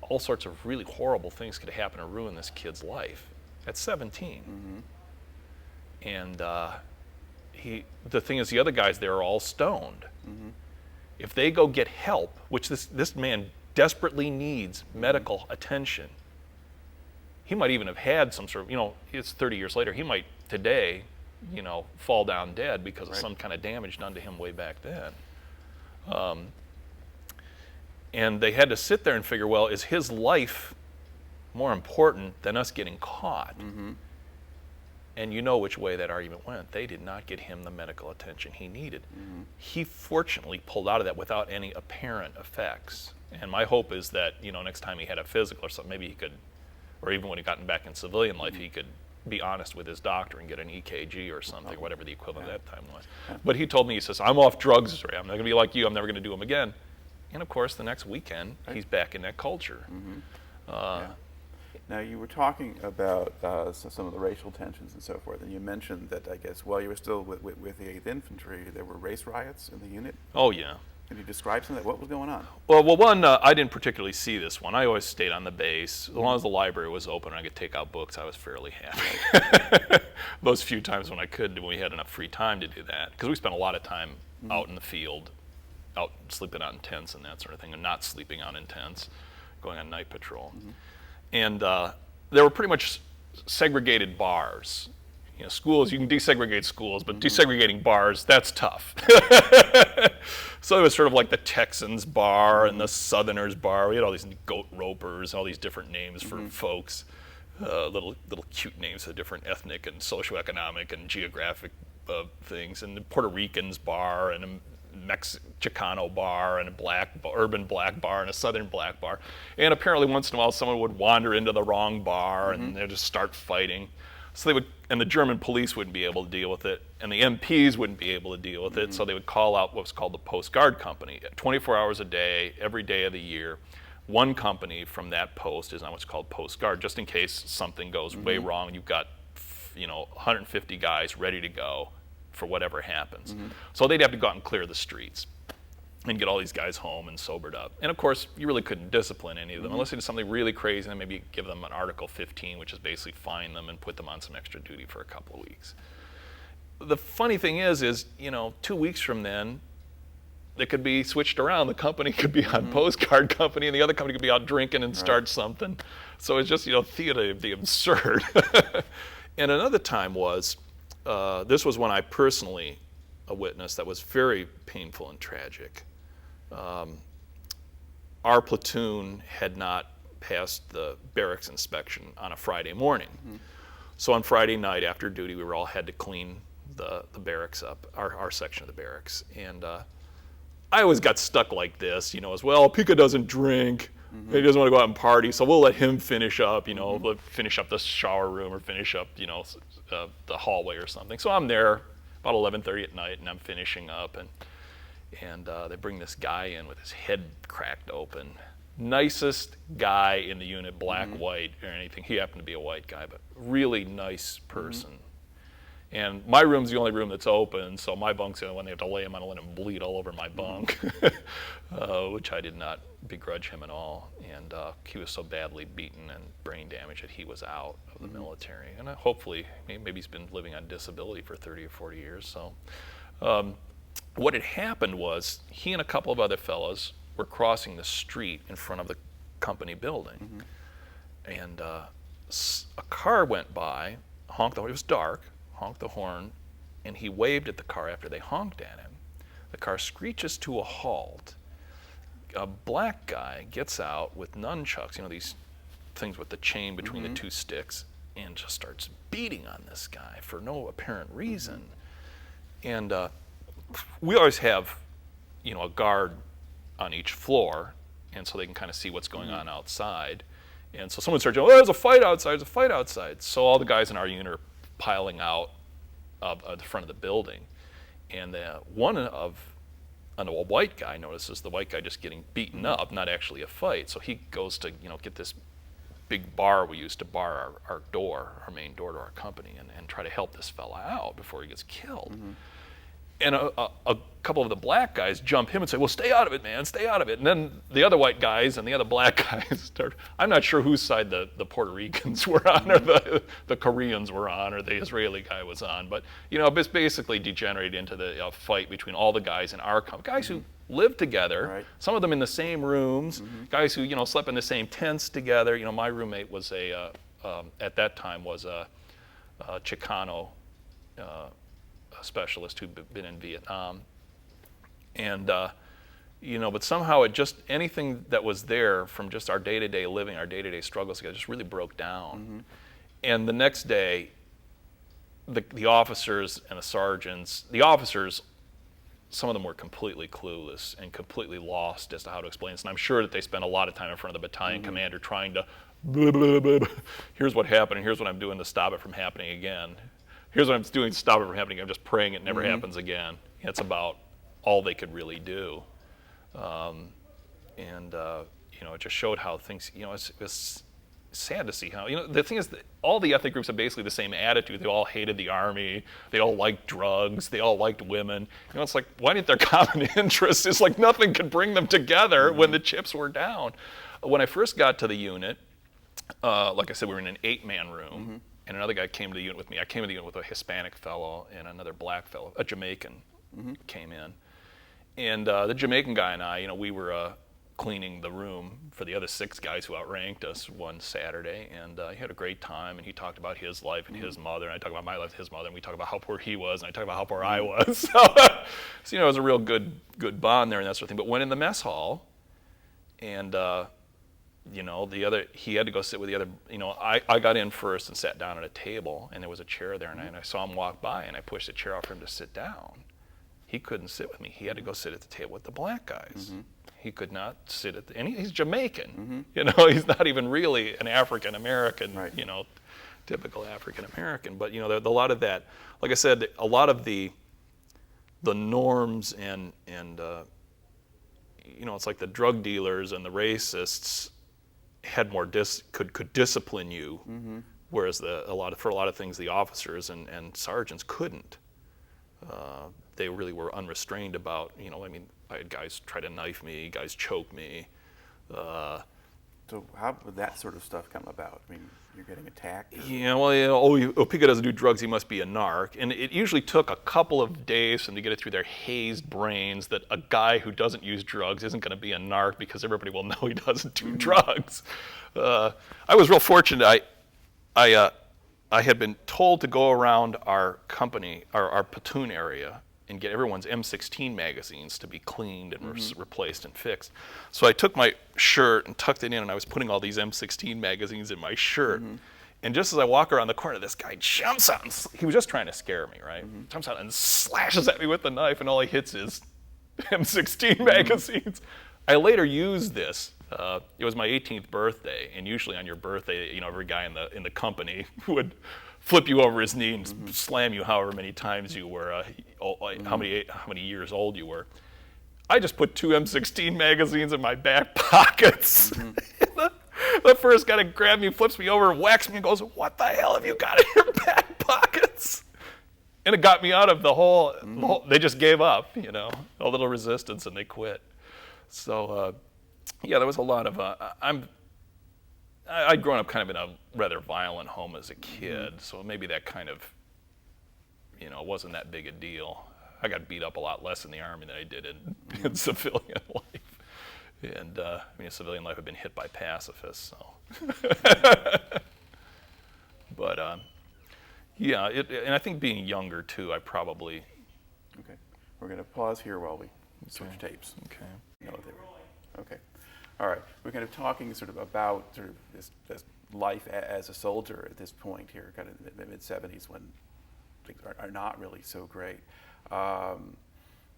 All sorts of really horrible things could happen to ruin this kid's life at 17. And the thing is, the other guys there are all stoned. If they go get help, which this man desperately needs medical attention, he might even have had some sort of, it's 30 years later, he might today, fall down dead because of some kind of damage done to him way back then. And they had to sit there and figure, well, is his life more important than us getting caught? Mm-hmm. And you know which way that argument went. They did not get him the medical attention he needed. Mm-hmm. He fortunately pulled out of that without any apparent effects. And my hope is that, next time he had a physical or something, maybe he could, or even when he got back in civilian life, he could be honest with his doctor and get an EKG or something, whatever the equivalent at that time was. But he told me, he says, I'm off drugs, Ray. I'm not going to be like you. I'm never going to do them again. And of course, the next weekend, he's back in that culture. Mm-hmm. Now, you were talking about some of the racial tensions and so forth, and you mentioned that, I guess, while you were still with the 8th Infantry, there were race riots in the unit. Oh, yeah. Can you describe some of that? What was going on? Well, one, I didn't particularly see this one. I always stayed on the base. As long as the library was open and I could take out books, I was fairly happy. Those few times when I could, when we had enough free time to do that. Because we spent a lot of time out in the field, out sleeping out in tents and that sort of thing, and not sleeping out in tents, going on night patrol. And there were pretty much segregated bars. Schools, you can desegregate schools, but desegregating bars, that's tough. So it was sort of like the Texans bar and the Southerners bar. We had all these goat ropers, all these different names for folks, little cute names for different ethnic and socioeconomic and geographic things. And the Puerto Ricans bar and a Chicano bar and a urban black bar and a southern black bar. And apparently once in a while someone would wander into the wrong bar and they'd just start fighting. So they would, and the German police wouldn't be able to deal with it, and the MPs wouldn't be able to deal with it, so they would call out what was called the Post Guard Company. 24 hours a day, every day of the year, one company from that post is on what's called Post Guard, just in case something goes way wrong. You've got 150 guys ready to go for whatever happens. So they'd have to go out and clear the streets and get all these guys home and sobered up. And of course, you really couldn't discipline any of them unless they did something really crazy, and then maybe give them an Article 15, which is basically fine them and put them on some extra duty for a couple of weeks. The funny thing is 2 weeks from then, they could be switched around. The company could be on Post Guard Company, and the other company could be out drinking and start something. So it's just, theater of the absurd. And another time was, this was when I personally witnessed that was very painful and tragic. Our platoon had not passed the barracks inspection on a Friday morning. So on Friday night after duty, we were all had to clean the barracks up, our section of the barracks. And I always got stuck like this, as well. Opeka doesn't drink. He doesn't want to go out and party, so we'll let him finish up, we'll finish up the shower room or finish up, the hallway or something. So I'm there about 11:30 at night, and I'm finishing up, and they bring this guy in with his head cracked open. Nicest guy in the unit, black, white, or anything. He happened to be a white guy, but really nice person. And my room's the only room that's open, so my bunk's the only one they have to lay him on and let him bleed all over my bunk, which I did not begrudge him at all. And he was so badly beaten and brain damaged that he was out of the military. And hopefully, maybe he's been living on disability for 30 or 40 years. So what had happened was he and a couple of other fellows were crossing the street in front of the company building. And a car went by, honked the horn. It was dark. Honked the horn, and he waved at the car after they honked at him. The car screeches to a halt. A black guy gets out with nunchucks, these things with the chain between the two sticks, and just starts beating on this guy for no apparent reason. And we always have, a guard on each floor, and so they can kind of see what's going on outside. And so someone starts yelling, "Oh, there's a fight outside, there's a fight outside." So all the guys in our unit are piling out of the front of the building, and a white guy notices the white guy just getting beaten up, not actually a fight. So he goes to get this big bar we use to bar our main door to our company, and try to help this fella out before he gets killed. And a couple of the black guys jump him and say, "Well, stay out of it, man, stay out of it." And then the other white guys and the other black guys start, I'm not sure whose side the Puerto Ricans were on, or the Koreans were on, or the Israeli guy was on. But, it's basically degenerated into the fight between all the guys in our company, guys who lived together, some of them in the same rooms, guys who, slept in the same tents together. My roommate was a at that time was a Chicano specialist who'd been in Vietnam. And, but somehow anything that was there from just our day-to-day living, our day-to-day struggles together just really broke down. And the next day, the officers and the sergeants, some of them were completely clueless and completely lost as to how to explain this. And I'm sure that they spent a lot of time in front of the battalion commander trying to, blah, blah, blah, blah. Here's what happened, and here's what I'm doing to stop it from happening again. Here's what I'm doing to stop it from happening. I'm just praying it never happens again. That's about all they could really do. It just showed how things, it's sad to see how, the thing is that all the ethnic groups have basically the same attitude. They all hated the army. They all liked drugs. They all liked women. It's like, why didn't their common interests? It's like nothing could bring them together when the chips were down. When I first got to the unit, like I said, we were in an 8-man room, and another guy came to the unit with me. I came to the unit with a Hispanic fellow and another black fellow, a Jamaican came in. And the Jamaican guy and I, we were cleaning the room for the other 6 guys who outranked us one Saturday, and he had a great time, and he talked about his life and his mother, and I talked about my life and his mother, and we talked about how poor he was, and I talked about how poor I was. So, it was a real good bond there and that sort of thing. But went in the mess hall, and he had to go sit with the other, I got in first and sat down at a table, and there was a chair there, and I saw him walk by, and I pushed a chair off for him to sit down. He couldn't sit with me. He had to go sit at the table with the black guys. He could not sit and he's Jamaican. He's not even really an African American, right. Typical African American. But a lot of that, like I said, a lot of the norms and it's like the drug dealers and the racists had more could discipline you, whereas for a lot of things the officers and sergeants couldn't. They really were unrestrained about, I had guys try to knife me, guys choke me. So how would that sort of stuff come about? I mean, you're getting attacked? Opeka doesn't do drugs, he must be a narc. And it usually took a couple of days for them to get it through their hazed brains that a guy who doesn't use drugs isn't going to be a narc because everybody will know he doesn't do drugs. I was real fortunate. I had been told to go around our company, our platoon area, and get everyone's M16 magazines to be cleaned and replaced and fixed. So I took my shirt and tucked it in, and I was putting all these M16 magazines in my shirt. And just as I walk around the corner, this guy jumps out. He was just trying to scare me, right? Jumps out and slashes at me with the knife, and all he hits is M16 magazines. I later used this. It was my 18th birthday, and usually on your birthday, every guy in the company would flip you over his knee and slam you however many times you were, how many years old you were. I just put 2 M16 magazines in my back pockets. The first guy to grab me, flips me over, whacks me, and goes, "What the hell have you got in your back pockets?" And it got me out of the whole they just gave up, a little resistance, and they quit. So, there was a lot of, I'd grown up kind of in a rather violent home as a kid, so maybe that kind of, wasn't that big a deal. I got beat up a lot less in the Army than I did in civilian life. And, civilian life had been hit by pacifists, so. But, and I think being younger, too, I probably... Okay. We're going to pause here while we switch tapes. Okay. Okay. All right. We're kind of talking sort of about sort of this life as a soldier at this point here, kind of in the mid-70s when things are not really so great.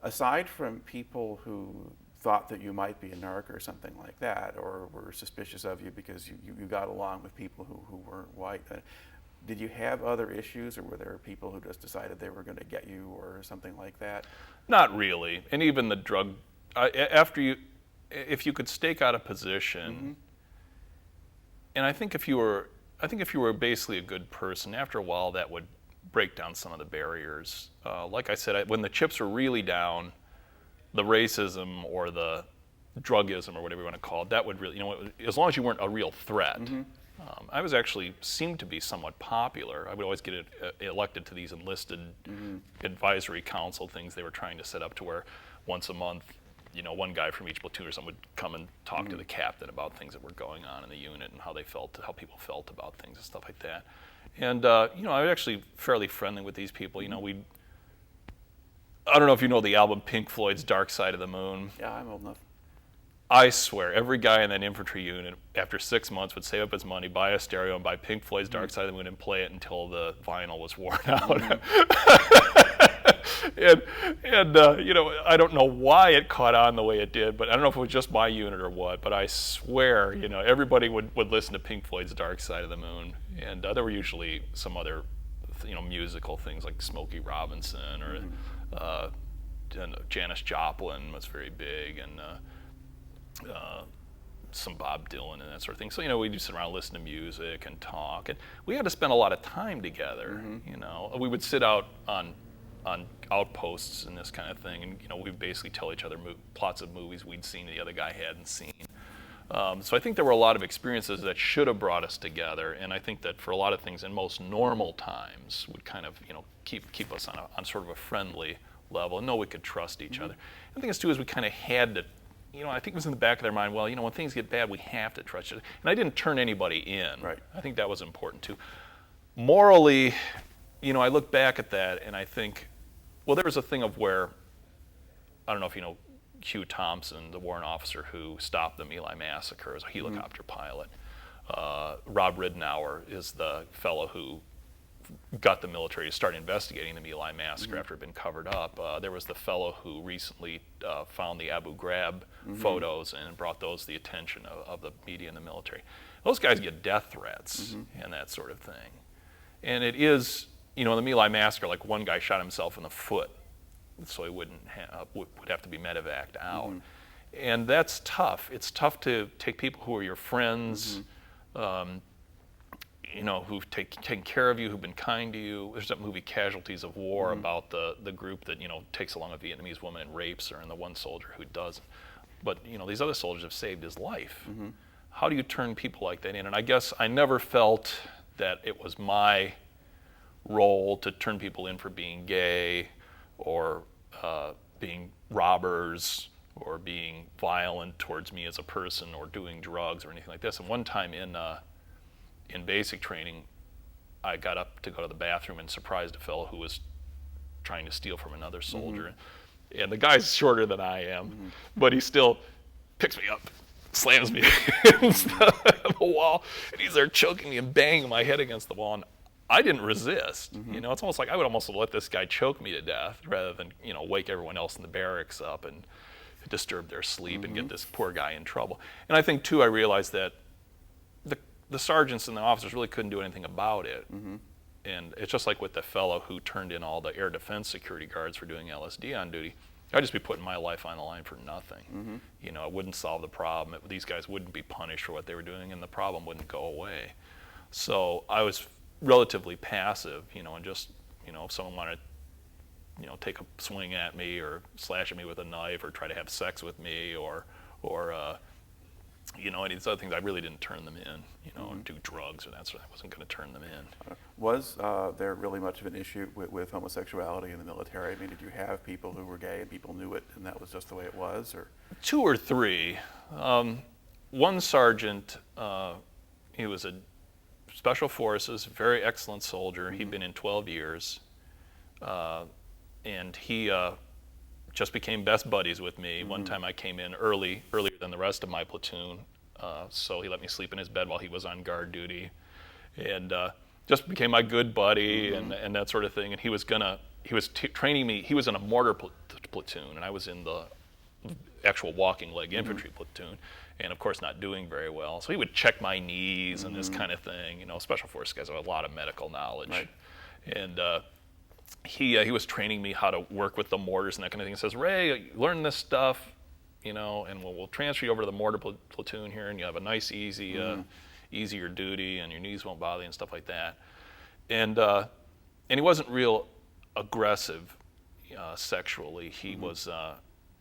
Aside from people who thought that you might be a narc or something like that, or were suspicious of you because you got along with people who weren't white, did you have other issues, or were there people who just decided they were going to get you or something like that? Not really. And even the drug, if you could stake out a position, and I think if you were basically a good person, after a while that would break down some of the barriers. Like I said, when the chips were really down, the racism or the drugism or whatever you want to call it, that would really, as long as you weren't a real threat. I was actually seemed to be somewhat popular. I would always get elected to these enlisted advisory council things they were trying to set up to where once a month, one guy from each platoon or someone would come and talk to the captain about things that were going on in the unit and how people felt about things and stuff like that. And I was actually fairly friendly with these people. I don't know if you know the album Pink Floyd's Dark Side of the Moon. Yeah, I'm old enough. I swear, every guy in that infantry unit, after 6 months, would save up his money, buy a stereo, and buy Pink Floyd's Dark Side of the Moon and play it until the vinyl was worn out. I don't know why it caught on the way it did, but I don't know if it was just my unit or what, but I swear, everybody would listen to Pink Floyd's Dark Side of the Moon. And there were usually some other, musical things like Smokey Robinson or Janis Joplin was very big, and some Bob Dylan and that sort of thing. So, we'd just sit around, listen to music and talk. And we had to spend a lot of time together, We would sit out on outposts and this kind of thing, and, we'd basically tell each other plots of movies we'd seen the other guy hadn't seen. So I think there were a lot of experiences that should have brought us together, and I think that for a lot of things in most normal times would kind of, keep us on sort of a friendly level and know we could trust each other. And the thing is, too, is we kind of had to, I think it was in the back of their mind, well, when things get bad, we have to trust each other. And I didn't turn anybody in. Right. I think that was important, too. Morally, I look back at that and I think, well, there was a thing of where, I don't know if you know Hugh Thompson, the warrant officer who stopped the My Lai massacre as a helicopter pilot. Rob Ridenour is the fellow who got the military to start investigating the My Lai massacre after it had been covered up. There was the fellow who recently found the Abu Ghraib photos and brought those to the attention of the media and the military. Those guys get death threats and that sort of thing. And it is, in the My Lai massacre, like one guy shot himself in the foot, so he would have to be medevaced out. And that's tough. It's tough to take people who are your friends, who've taken care of you, who've been kind to you. There's that movie Casualties of War about the group that, takes along a Vietnamese woman and rapes her, and the one soldier who doesn't. But, these other soldiers have saved his life. How do you turn people like that in? And I guess I never felt that it was my role to turn people in for being gay or being robbers or being violent towards me as a person or doing drugs or anything like this. And one time in basic training, I got up to go to the bathroom and surprised a fellow who was trying to steal from another soldier. And the guy's shorter than I am, but he still picks me up, slams me against the wall, and he's there choking me and banging my head against the wall. And I didn't resist. It's almost like I would almost let this guy choke me to death rather than, wake everyone else in the barracks up and disturb their sleep and get this poor guy in trouble. And I think, too, I realized that the sergeants and the officers really couldn't do anything about it. And it's just like with the fellow who turned in all the air defense security guards for doing LSD on duty. I'd just be putting my life on the line for nothing. It wouldn't solve the problem. These guys wouldn't be punished for what they were doing, and the problem wouldn't go away. So I was relatively passive, and just, if someone wanted to, take a swing at me or slash at me with a knife or try to have sex with me or any of these other things, I really didn't turn them in, or do drugs or that sort of. I wasn't going to turn them in. Was there really much of an issue with homosexuality in the military? I mean, did you have people who were gay and people knew it and that was just the way it was? Or 2 or 3. One sergeant, he was a Special Forces, very excellent soldier. He'd been in 12 years. And he just became best buddies with me. One time I came in earlier than the rest of my platoon, so he let me sleep in his bed while he was on guard duty, and just became my good buddy and that sort of thing. And he was training me. He was in a mortar platoon, and I was in the actual walking leg infantry platoon, and of course not doing very well. So he would check my knees and this kind of thing. Special Forces guys have a lot of medical knowledge, and he was training me how to work with the mortars and that kind of thing. He says, "Ray, learn this stuff, and we'll transfer you over to the mortar platoon here, and you have a nice, easier duty, and your knees won't bother you and stuff like that." And he wasn't real aggressive sexually. He was.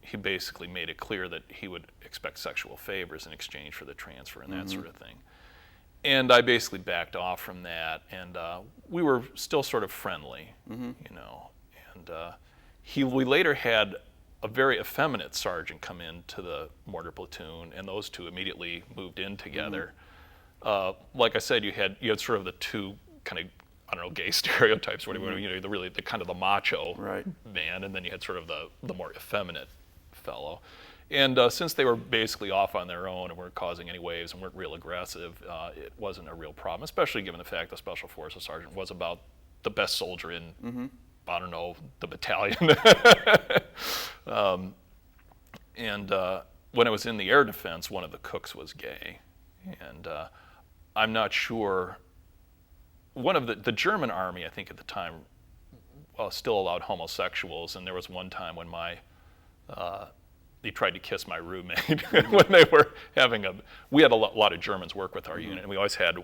He basically made it clear that he would expect sexual favors in exchange for the transfer and that sort of thing. And I basically backed off from that, and we were still sort of friendly, And we later had a very effeminate sergeant come into the mortar platoon, and those two immediately moved in together. Like I said, you had sort of the two kind of, I don't know, gay stereotypes, whatever, you know, the kind of the macho man, and then you had sort of the more effeminate fellow. And since they were basically off on their own and weren't causing any waves and weren't real aggressive, it wasn't a real problem, especially given the fact the Special Forces sergeant was about the best soldier in, I don't know, the battalion. And when I was in the air defense, one of the cooks was gay. And I'm not sure, one of the German army, I think at the time, still allowed homosexuals, and there was one time when he tried to kiss my roommate when they were having we had a lot of Germans work with our unit, and we always had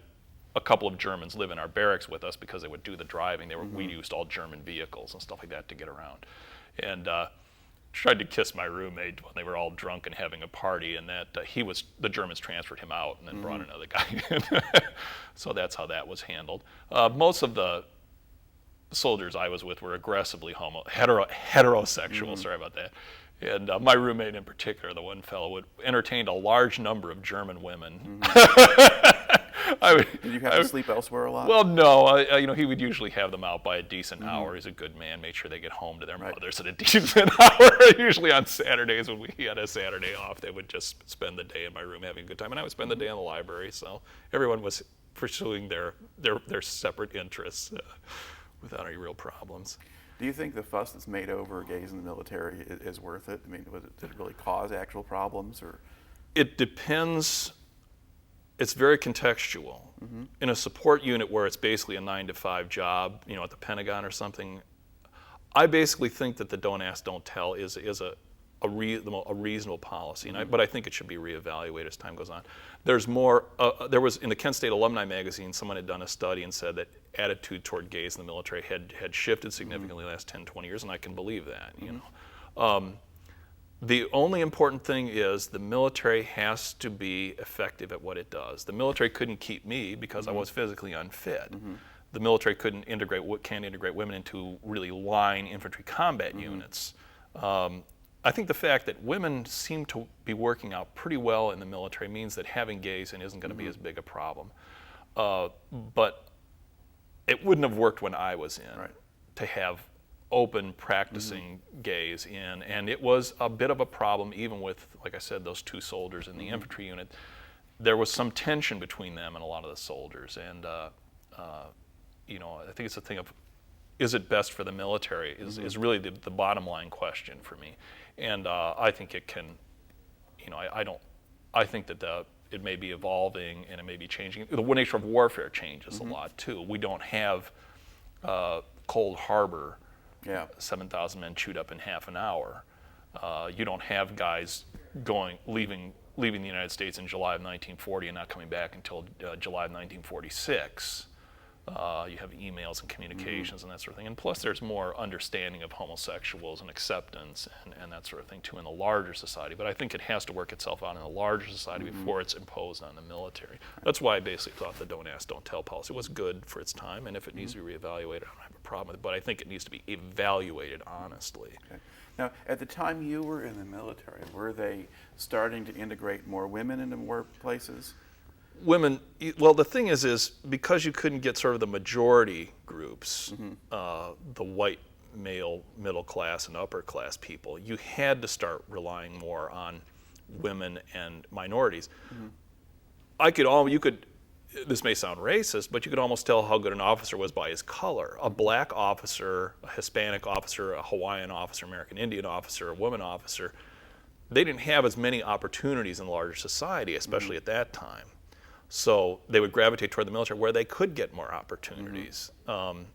a couple of Germans live in our barracks with us because they would do the driving. We used all German vehicles and stuff like that to get around. And tried to kiss my roommate when they were all drunk and having a party, and that the Germans transferred him out and then brought another guy in. So that's how that was handled. Most of the soldiers I was with were aggressively heterosexual, sorry about that. And my roommate in particular, the one fellow, entertained a large number of German women. Did you have to sleep elsewhere a lot? Well, no. He would usually have them out by a decent hour. He's a good man. Made sure they get home to their mothers at a decent hour. Usually on Saturdays when we had a Saturday off, they would just spend the day in my room having a good time, and I would spend the day in the library. So everyone was pursuing their separate interests without any real problems. Do you think the fuss that's made over gays in the military is worth it? I mean, did it really cause actual problems, or? It depends. It's very contextual. In a support unit where it's basically a 9-to-5 job, at the Pentagon or something, I basically think that the don't ask, don't tell is a reasonable policy, but I think it should be reevaluated as time goes on. There's more. There was in the Kent State Alumni magazine, someone had done a study and said that attitude toward gays in the military had shifted significantly in the last 10, 20 years, and I can believe that. The only important thing is the military has to be effective at what it does. The military couldn't keep me because I was physically unfit. The military can't integrate women into really line infantry combat units. I think the fact that women seem to be working out pretty well in the military means that having gays in isn't going to be as big a problem. But it wouldn't have worked when I was in to have open practicing gays in, and it was a bit of a problem even with, like I said, those two soldiers in the infantry unit. There was some tension between them and a lot of the soldiers, and I think it's a thing of, is it best for the military is really the bottom line question for me. And I think it can, I think that it may be evolving and it may be changing. The nature of warfare changes a lot too. We don't have Cold Harbor, 7,000 men chewed up in half an hour. You don't have guys leaving the United States in July of 1940 and not coming back until July of 1946. You have emails and communications and that sort of thing. And plus there's more understanding of homosexuals and acceptance and that sort of thing too in the larger society. But I think it has to work itself out in the larger society before it's imposed on the military. That's why I basically thought the don't ask, don't tell policy was good for its time, and if it needs to be reevaluated, I don't have a problem with it. But I think it needs to be evaluated honestly. Okay. Now, at the time you were in the military, were they starting to integrate more women into more places? Women, well, the thing is because you couldn't get sort of the majority groups, the white male middle class and upper class people, you had to start relying more on women and minorities. This may sound racist, but you could almost tell how good an officer was by his color. A black officer, a Hispanic officer, a Hawaiian officer, American Indian officer, a woman officer, they didn't have as many opportunities in larger society, especially at that time. So they would gravitate toward the military where they could get more opportunities. So,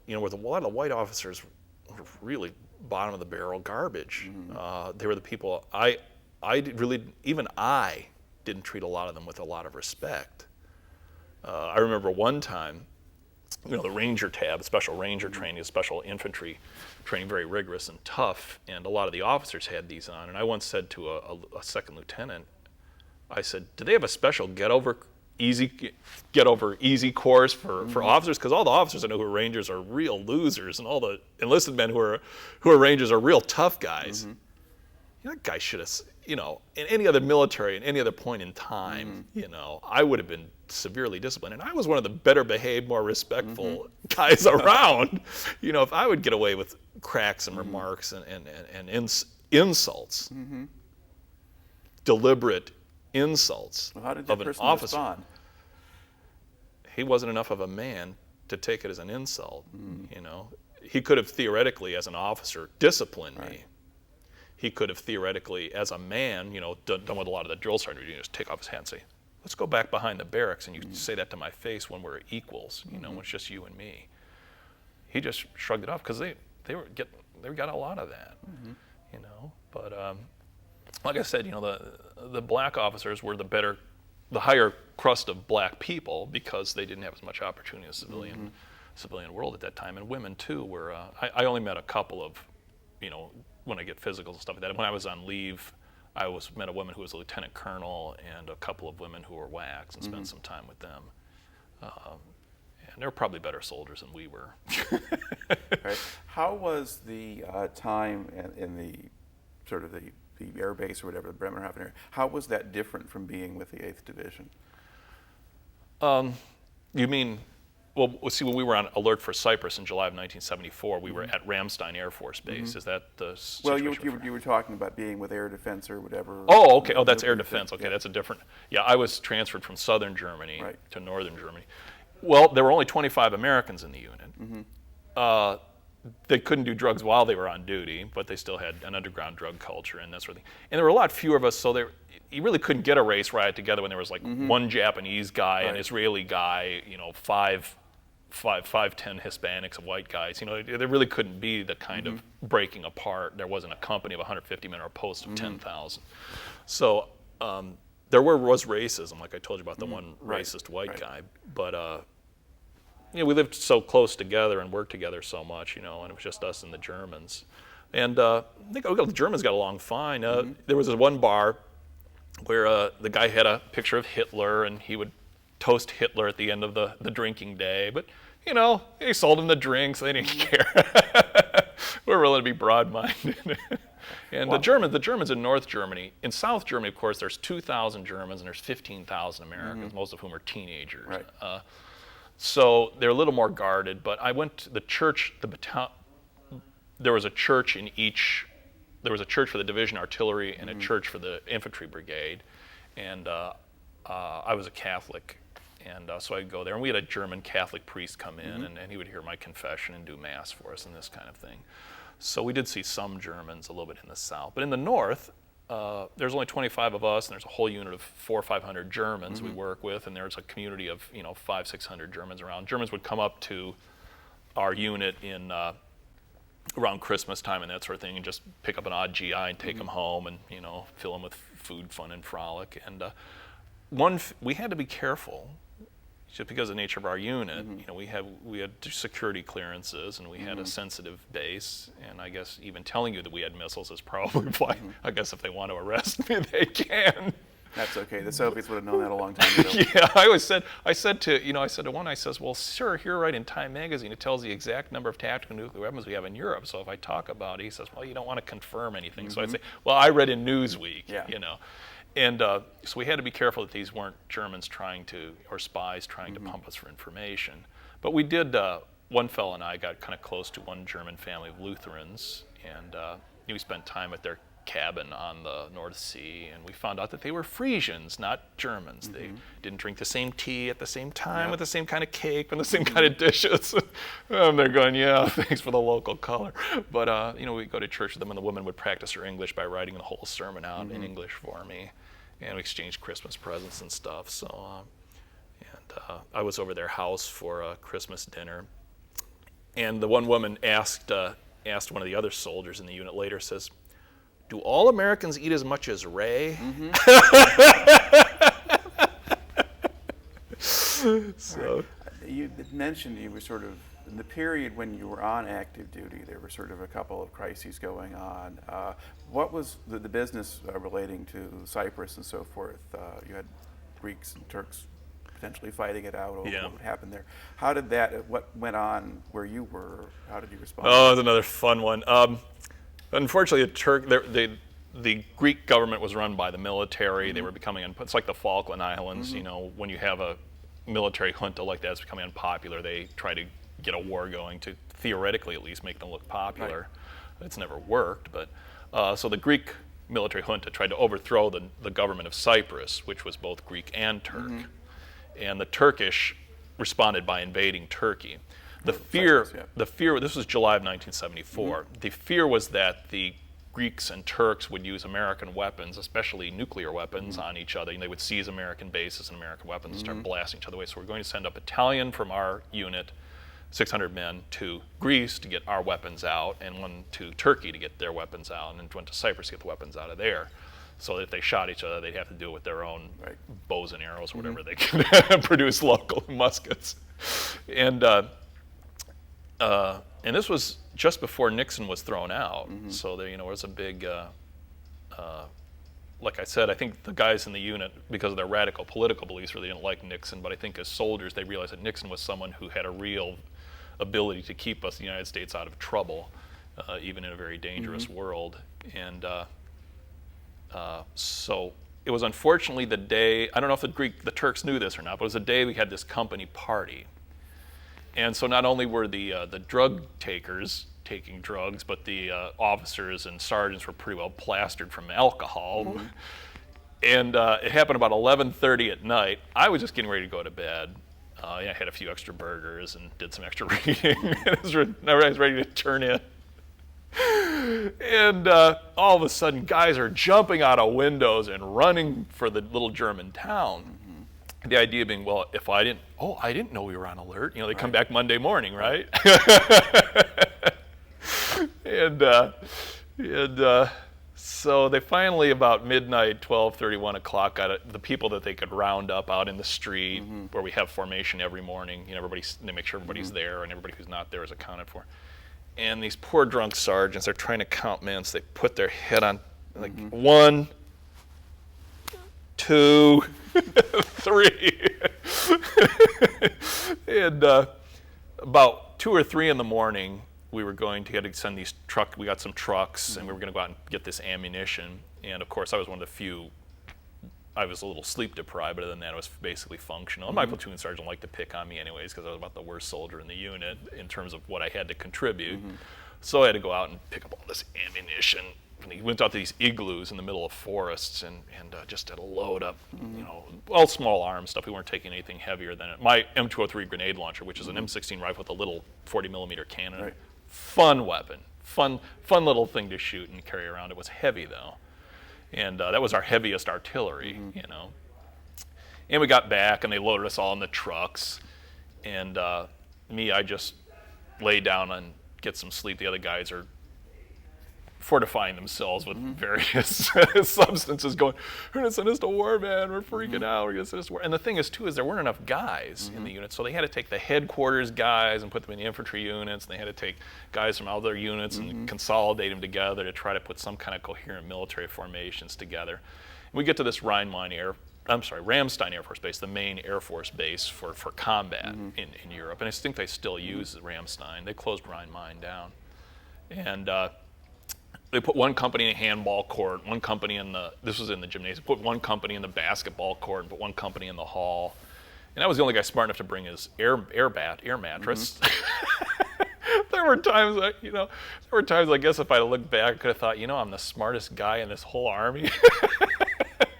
with a lot of white officers were really bottom of the barrel garbage. They were the people, I didn't treat a lot of them with a lot of respect. I remember one time, the Ranger tab, special Ranger training, special infantry training, very rigorous and tough, and a lot of the officers had these on. And I once said to a second lieutenant, I said, do they have a special get over get over easy course for officers, because all the officers I know who are Rangers are real losers, and all the enlisted men who are Rangers are real tough guys. That guy should have, in any other military, in any other point in time, I would have been severely disciplined. And I was one of the better behaved, more respectful guys around. If I would get away with cracks and remarks and insults, deliberate insults Well, how did of that an person officer, respond? he wasn't enough of a man to take it as an insult. He could have theoretically, as an officer, disciplined me. He could have theoretically, as a man, done what a lot of the drill sergeants do, just take off his hat and say, let's go back behind the barracks, and you say that to my face when we're equals, when it's just you and me. He just shrugged it off, because they got a lot of that, But like I said, the black officers were the higher crust of black people, because they didn't have as much opportunity as civilian world at that time, and women too were. I only met a couple of, when I get physicals and stuff like that. When I was on leave, I met a woman who was a lieutenant colonel, and a couple of women who were WACs, and spent some time with them. And they were probably better soldiers than we were. Right. How was the time in the sort of the air base or whatever, the Bremerhaven area, how was that different from being with the 8th Division? You mean, well, see, when we were on alert for Cyprus in July of 1974, we were at Ramstein Air Force Base. Is that the situation? Well, you were talking about being with air defense or whatever. Oh, okay. Oh, that's air defense. Okay, that's a different. Yeah, I was transferred from southern Germany to northern Germany. Well, there were only 25 Americans in the unit. They couldn't do drugs while they were on duty, but they still had an underground drug culture and that sort of thing. And there were a lot fewer of us, so you really couldn't get a race riot together when there was like one Japanese guy, an Israeli guy, 5'10" Hispanics and white guys. There really couldn't be the kind of breaking apart. There wasn't a company of 150 men or a post of 10,000. So there was racism, like I told you about the one racist white guy, but we lived so close together and worked together so much, and it was just us and the Germans. And I think the Germans got along fine. There was this one bar where the guy had a picture of Hitler, and he would toast Hitler at the end of the drinking day. But, he sold him the drinks. They didn't care. We're willing to be broad-minded. And the Germans in North Germany, in South Germany, of course, there's 2,000 Germans and there's 15,000 Americans, most of whom are teenagers. Right. So they're a little more guarded, but I went to the church, there was a church in each, there was a church for the division artillery and a church for the infantry brigade, and I was a Catholic, and so I'd go there, and we had a German Catholic priest come in, and he would hear my confession and do mass for us and this kind of thing. So we did see some Germans a little bit in the South, but in the North, there's only 25 of us, and there's a whole unit of 400 or 500 Germans we work with, and there's a community of 500-600 Germans around. Germans would come up to our unit in around Christmas time and that sort of thing, and just pick up an odd GI and take them home, and fill them with food, fun, and frolic. And we had to be careful, just because of the nature of our unit. We had security clearances, and we had a sensitive base, and I guess even telling you that we had missiles is probably why. I guess if they want to arrest me, they can. That's okay. The Soviets would have known that a long time ago. Yeah, I said to one, I says, well, sir, here right in Time magazine, it tells the exact number of tactical nuclear weapons we have in Europe. So if I talk about it, he says, well, you don't want to confirm anything. So I'd say, well, I read in Newsweek, And so we had to be careful that these weren't Germans or spies trying to pump us for information. But we did, one fellow and I got kind of close to one German family of Lutherans, and we spent time at their cabin on the North Sea, and we found out that they were Frisians, not Germans. They didn't drink the same tea at the same time, with the same kind of cake, and the same kind of dishes. And they're going, yeah, thanks for the local color. But, we go to church with them, and the woman would practice her English by writing the whole sermon out in English for me. And we exchanged Christmas presents and stuff. So, I was over their house for a Christmas dinner, and the one woman asked one of the other soldiers in the unit later, says, "Do all Americans eat as much as Ray?" So you mentioned you were sort of in the period when you were on active duty. There were sort of a couple of crises going on. What was the business relating to Cyprus and so forth? You had Greeks and Turks potentially fighting it out over Yeah. what would happen there. How did that, what went on where you were? How did you respond? Oh, that's another fun one. Unfortunately, the Greek government was run by the military. They were becoming, it's like the Falkland Islands, you know, when you have a military junta like that, it's becoming unpopular. They try to get a war going to theoretically at least make them look popular. Right. It's never worked, but so the Greek military junta tried to overthrow the government of Cyprus, which was both Greek and Turk. And the Turkish responded by invading Turkey. The fear, this was July of 1974. The fear was that the Greeks and Turks would use American weapons, especially nuclear weapons, on each other. And they would seize American bases and American weapons and start blasting each other away. So we're going to send a battalion from our unit, 600 men, to Greece to get our weapons out, and one to Turkey to get their weapons out, and then one to Cyprus to get the weapons out of there. So that if they shot each other, they'd have to do it with their own bows and arrows or whatever they can produce local muskets. And this was just before Nixon was thrown out. So there, was a big, like I said, I think the guys in the unit, because of their radical political beliefs, really didn't like Nixon. But I think as soldiers, they realized that Nixon was someone who had a real ability to keep us, the United States, out of trouble, even in a very dangerous world. And so it was unfortunately the day, I don't know if the Turks knew this or not, but it was the day we had this company party. And so not only were the drug takers taking drugs, but the officers and sergeants were pretty well plastered from alcohol. And it happened about 11:30 at night. I was just getting ready to go to bed. I had a few extra burgers and did some extra reading. I was ready to turn in. And all of a sudden, guys are jumping out of windows and running for the little German town. The idea being, well, if I didn't know we were on alert. They come back Monday morning, right? and so they finally, about midnight, 12:30, 1 o'clock, got the people that they could round up out in the street where we have formation every morning. They make sure everybody's there, and everybody who's not there is accounted for. And these poor drunk sergeants are trying to count men, so they put their head on, like, 1, 2, 3. And about 2 or 3 in the morning, we were going to send these we got some trucks, and we were going to go out and get this ammunition. And of course, I was one of the few, I was a little sleep deprived, but other than that, I was basically functional. And my platoon sergeant liked to pick on me anyways, because I was about the worst soldier in the unit in terms of what I had to contribute. So I had to go out and pick up all this ammunition. And he went out to these igloos in the middle of forests and just had to load up, all small arms stuff. We weren't taking anything heavier than it. My M203 grenade launcher, which is an M16 rifle with a little 40-millimeter cannon. Fun weapon. Fun little thing to shoot and carry around. It was heavy, though. And that was our heaviest artillery, And we got back, and they loaded us all in the trucks. And I just lay down and get some sleep. The other guys are fortifying themselves with various substances, going, "We're going to send us to war, man. We're freaking out. We're going to send us to war." And the thing is, too, is there weren't enough guys in the unit, so they had to take the headquarters guys and put them in the infantry units, and they had to take guys from other units and consolidate them together to try to put some kind of coherent military formations together. And we get to this Ramstein Air Force Base, the main Air Force base for combat in Europe, and I think they still use Ramstein. They closed Rhein-Main down. And they put one company in a handball court, one company this was in the gymnasium, put one company in the basketball court, and put one company in the hall. And I was the only guy smart enough to bring his air mattress. There were times, I guess if I looked back, I could have thought, I'm the smartest guy in this whole army.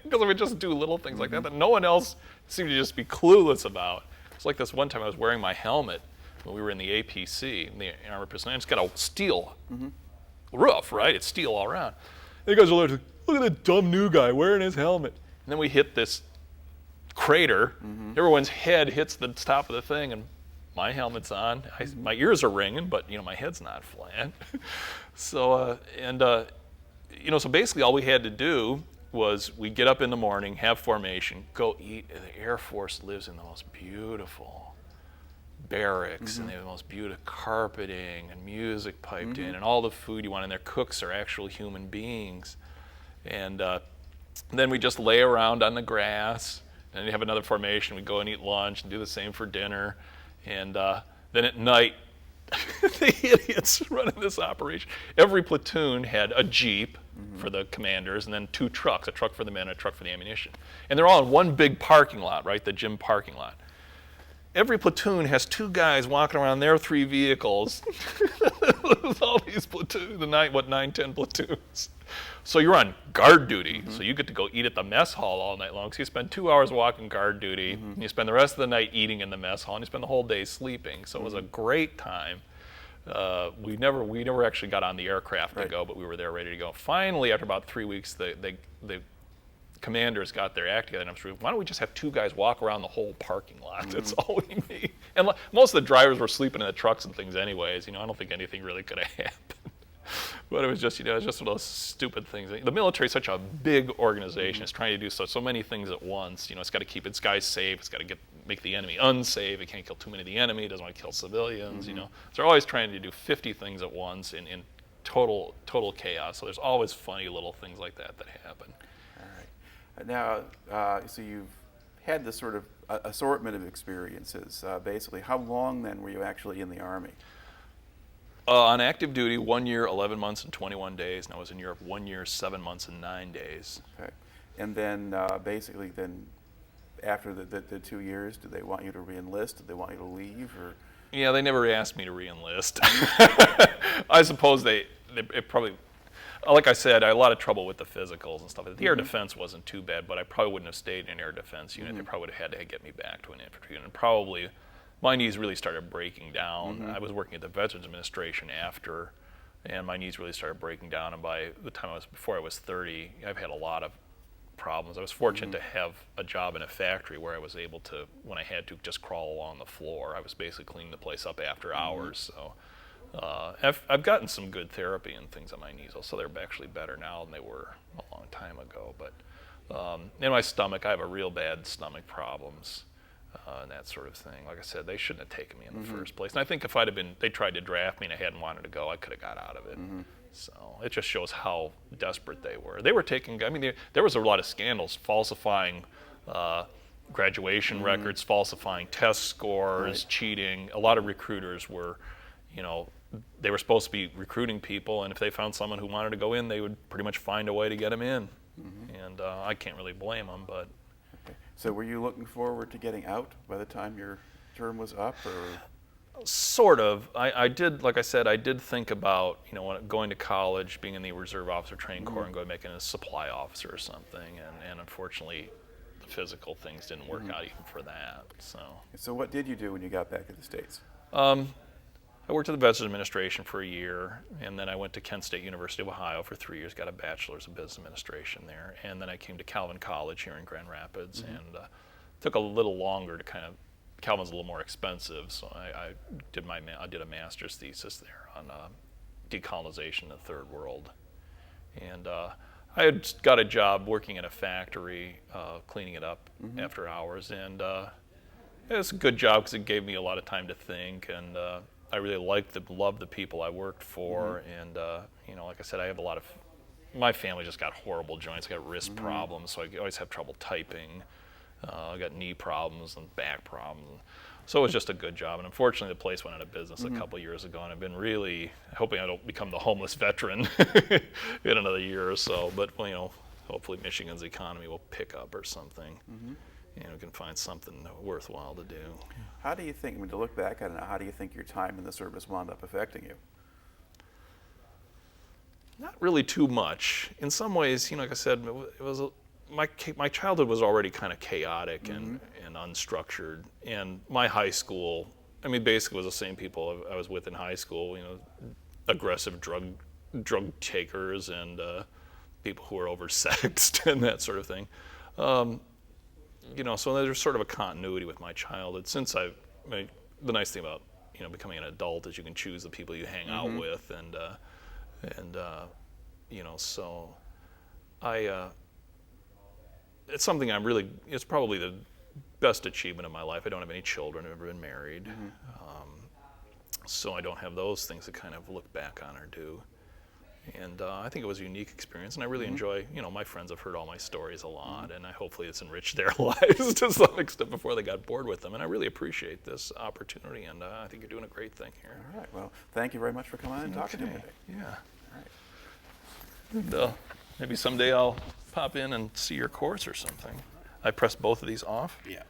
Because I would just do little things like that no one else seemed to just be clueless about. It's like this one time I was wearing my helmet when we were in the APC, in the Armored Personnel. I just got a steel roof, right? It's steel all around. And the guys are like, "Look at that dumb new guy wearing his helmet." And then we hit this crater. Everyone's head hits the top of the thing, and my helmet's on. My ears are ringing, but my head's not flat. So so basically all we had to do was we get up in the morning, have formation, go eat. The Air Force lives in the most beautiful barracks, and they have the most beautiful carpeting and music piped in, and all the food you want, and their cooks are actual human beings. And then we just lay around on the grass, and you have another formation. We'd go and eat lunch and do the same for dinner. And then at night, the idiots running this operation, every platoon had a Jeep for the commanders and then 2 trucks, a truck for the men and a truck for the ammunition. And they're all in one big parking lot, right, the gym parking lot. Every platoon has 2 guys walking around their 3 vehicles. With all these platoons, 9, 10 platoons. So you're on guard duty, so you get to go eat at the mess hall all night long. So you spend 2 hours walking guard duty, and you spend the rest of the night eating in the mess hall, and you spend the whole day sleeping. So it was a great time. We never actually got on the aircraft to go, but we were there ready to go. Finally, after about 3 weeks, the commanders got their act together, and I'm sure, why don't we just have 2 guys walk around the whole parking lot? That's all we need. And most of the drivers were sleeping in the trucks and things anyways. I don't think anything really could have happened. But it was just, it was just one of those stupid things. The military is such a big organization. It's trying to do so many things at once. It's got to keep its guys safe. It's got to make the enemy unsafe. It can't kill too many of the enemy. It doesn't want to kill civilians. So they're always trying to do 50 things at once in total chaos. So there's always funny little things like that happen. All right. Now, so you've had this sort of assortment of experiences. Basically, how long then were you actually in the Army? On active duty, 1 year, 11 months, and 21 days. And I was in Europe 1 year, 7 months, and 9 days. Okay. And then basically then after the 2 years, did they want you to re-enlist? Did they want you to leave? Or? Yeah, they never asked me to re-enlist. I suppose it probably, like I said, I had a lot of trouble with the physicals and stuff. The air defense wasn't too bad, but I probably wouldn't have stayed in an air defense unit. They probably would have had to get me back to an infantry unit. Probably my knees really started breaking down. I was working at the Veterans Administration after, and my knees really started breaking down. And by the time before I was 30, I've had a lot of problems. I was fortunate to have a job in a factory where I was able to, when I had to, just crawl along the floor. I was basically cleaning the place up after hours. So I've gotten some good therapy and things on my knees, so they're actually better now than they were a long time ago. But in my stomach, I have a real bad stomach problems. And that sort of thing. Like I said, they shouldn't have taken me in the first place. And I think if they tried to draft me and I hadn't wanted to go, I could have got out of it. So it just shows how desperate they were. They were taking, there was a lot of scandals, falsifying graduation records, falsifying test scores, cheating. A lot of recruiters were, they were supposed to be recruiting people, and if they found someone who wanted to go in, they would pretty much find a way to get them in. And I can't really blame them, but. So were you looking forward to getting out by the time your term was up, or? Sort of. I did, like I said, I did think about, going to college, being in the Reserve Officer Training Corps and going making a supply officer or something, and unfortunately the physical things didn't work out even for that. So what did you do when you got back to the States? I worked at the Veterans Administration for a year, and then I went to Kent State University of Ohio for 3 years, got a bachelor's of business administration there, and then I came to Calvin College here in Grand Rapids, and took a little longer to Calvin's a little more expensive, so I did a master's thesis there on decolonization in the Third World, and I had got a job working in a factory, cleaning it up after hours, and it was a good job because it gave me a lot of time to think, and I really loved the people I worked for, and like I said, I have my family just got horrible joints. I got wrist problems, so I always have trouble typing. I got knee problems and back problems. So it was just a good job, and unfortunately the place went out of business a couple years ago, and I've been really hoping I don't become the homeless veteran in another year or so, but hopefully Michigan's economy will pick up or something. We can find something worthwhile to do. How do you think, to look back at it now, how do you think your time in the service wound up affecting you? Not really too much. In some ways, like I said, it was my childhood was already kind of chaotic and unstructured, and my high school, basically was the same people I was with in high school. Aggressive drug takers and people who were oversexed and that sort of thing. So there's sort of a continuity with my childhood. Since the nice thing about becoming an adult is you can choose the people you hang out with, and so it's something it's probably the best achievement of my life. I don't have any children. I've never been married, so I don't have those things to kind of look back on or do. And I think it was a unique experience, and I really enjoy, my friends have heard all my stories a lot, and hopefully it's enriched their lives to some extent before they got bored with them. And I really appreciate this opportunity, and I think you're doing a great thing here. All right. Well, thank you very much for coming on and talking to me today. Yeah. All right. And, maybe someday I'll pop in and see your course or something. I press both of these off? Yeah.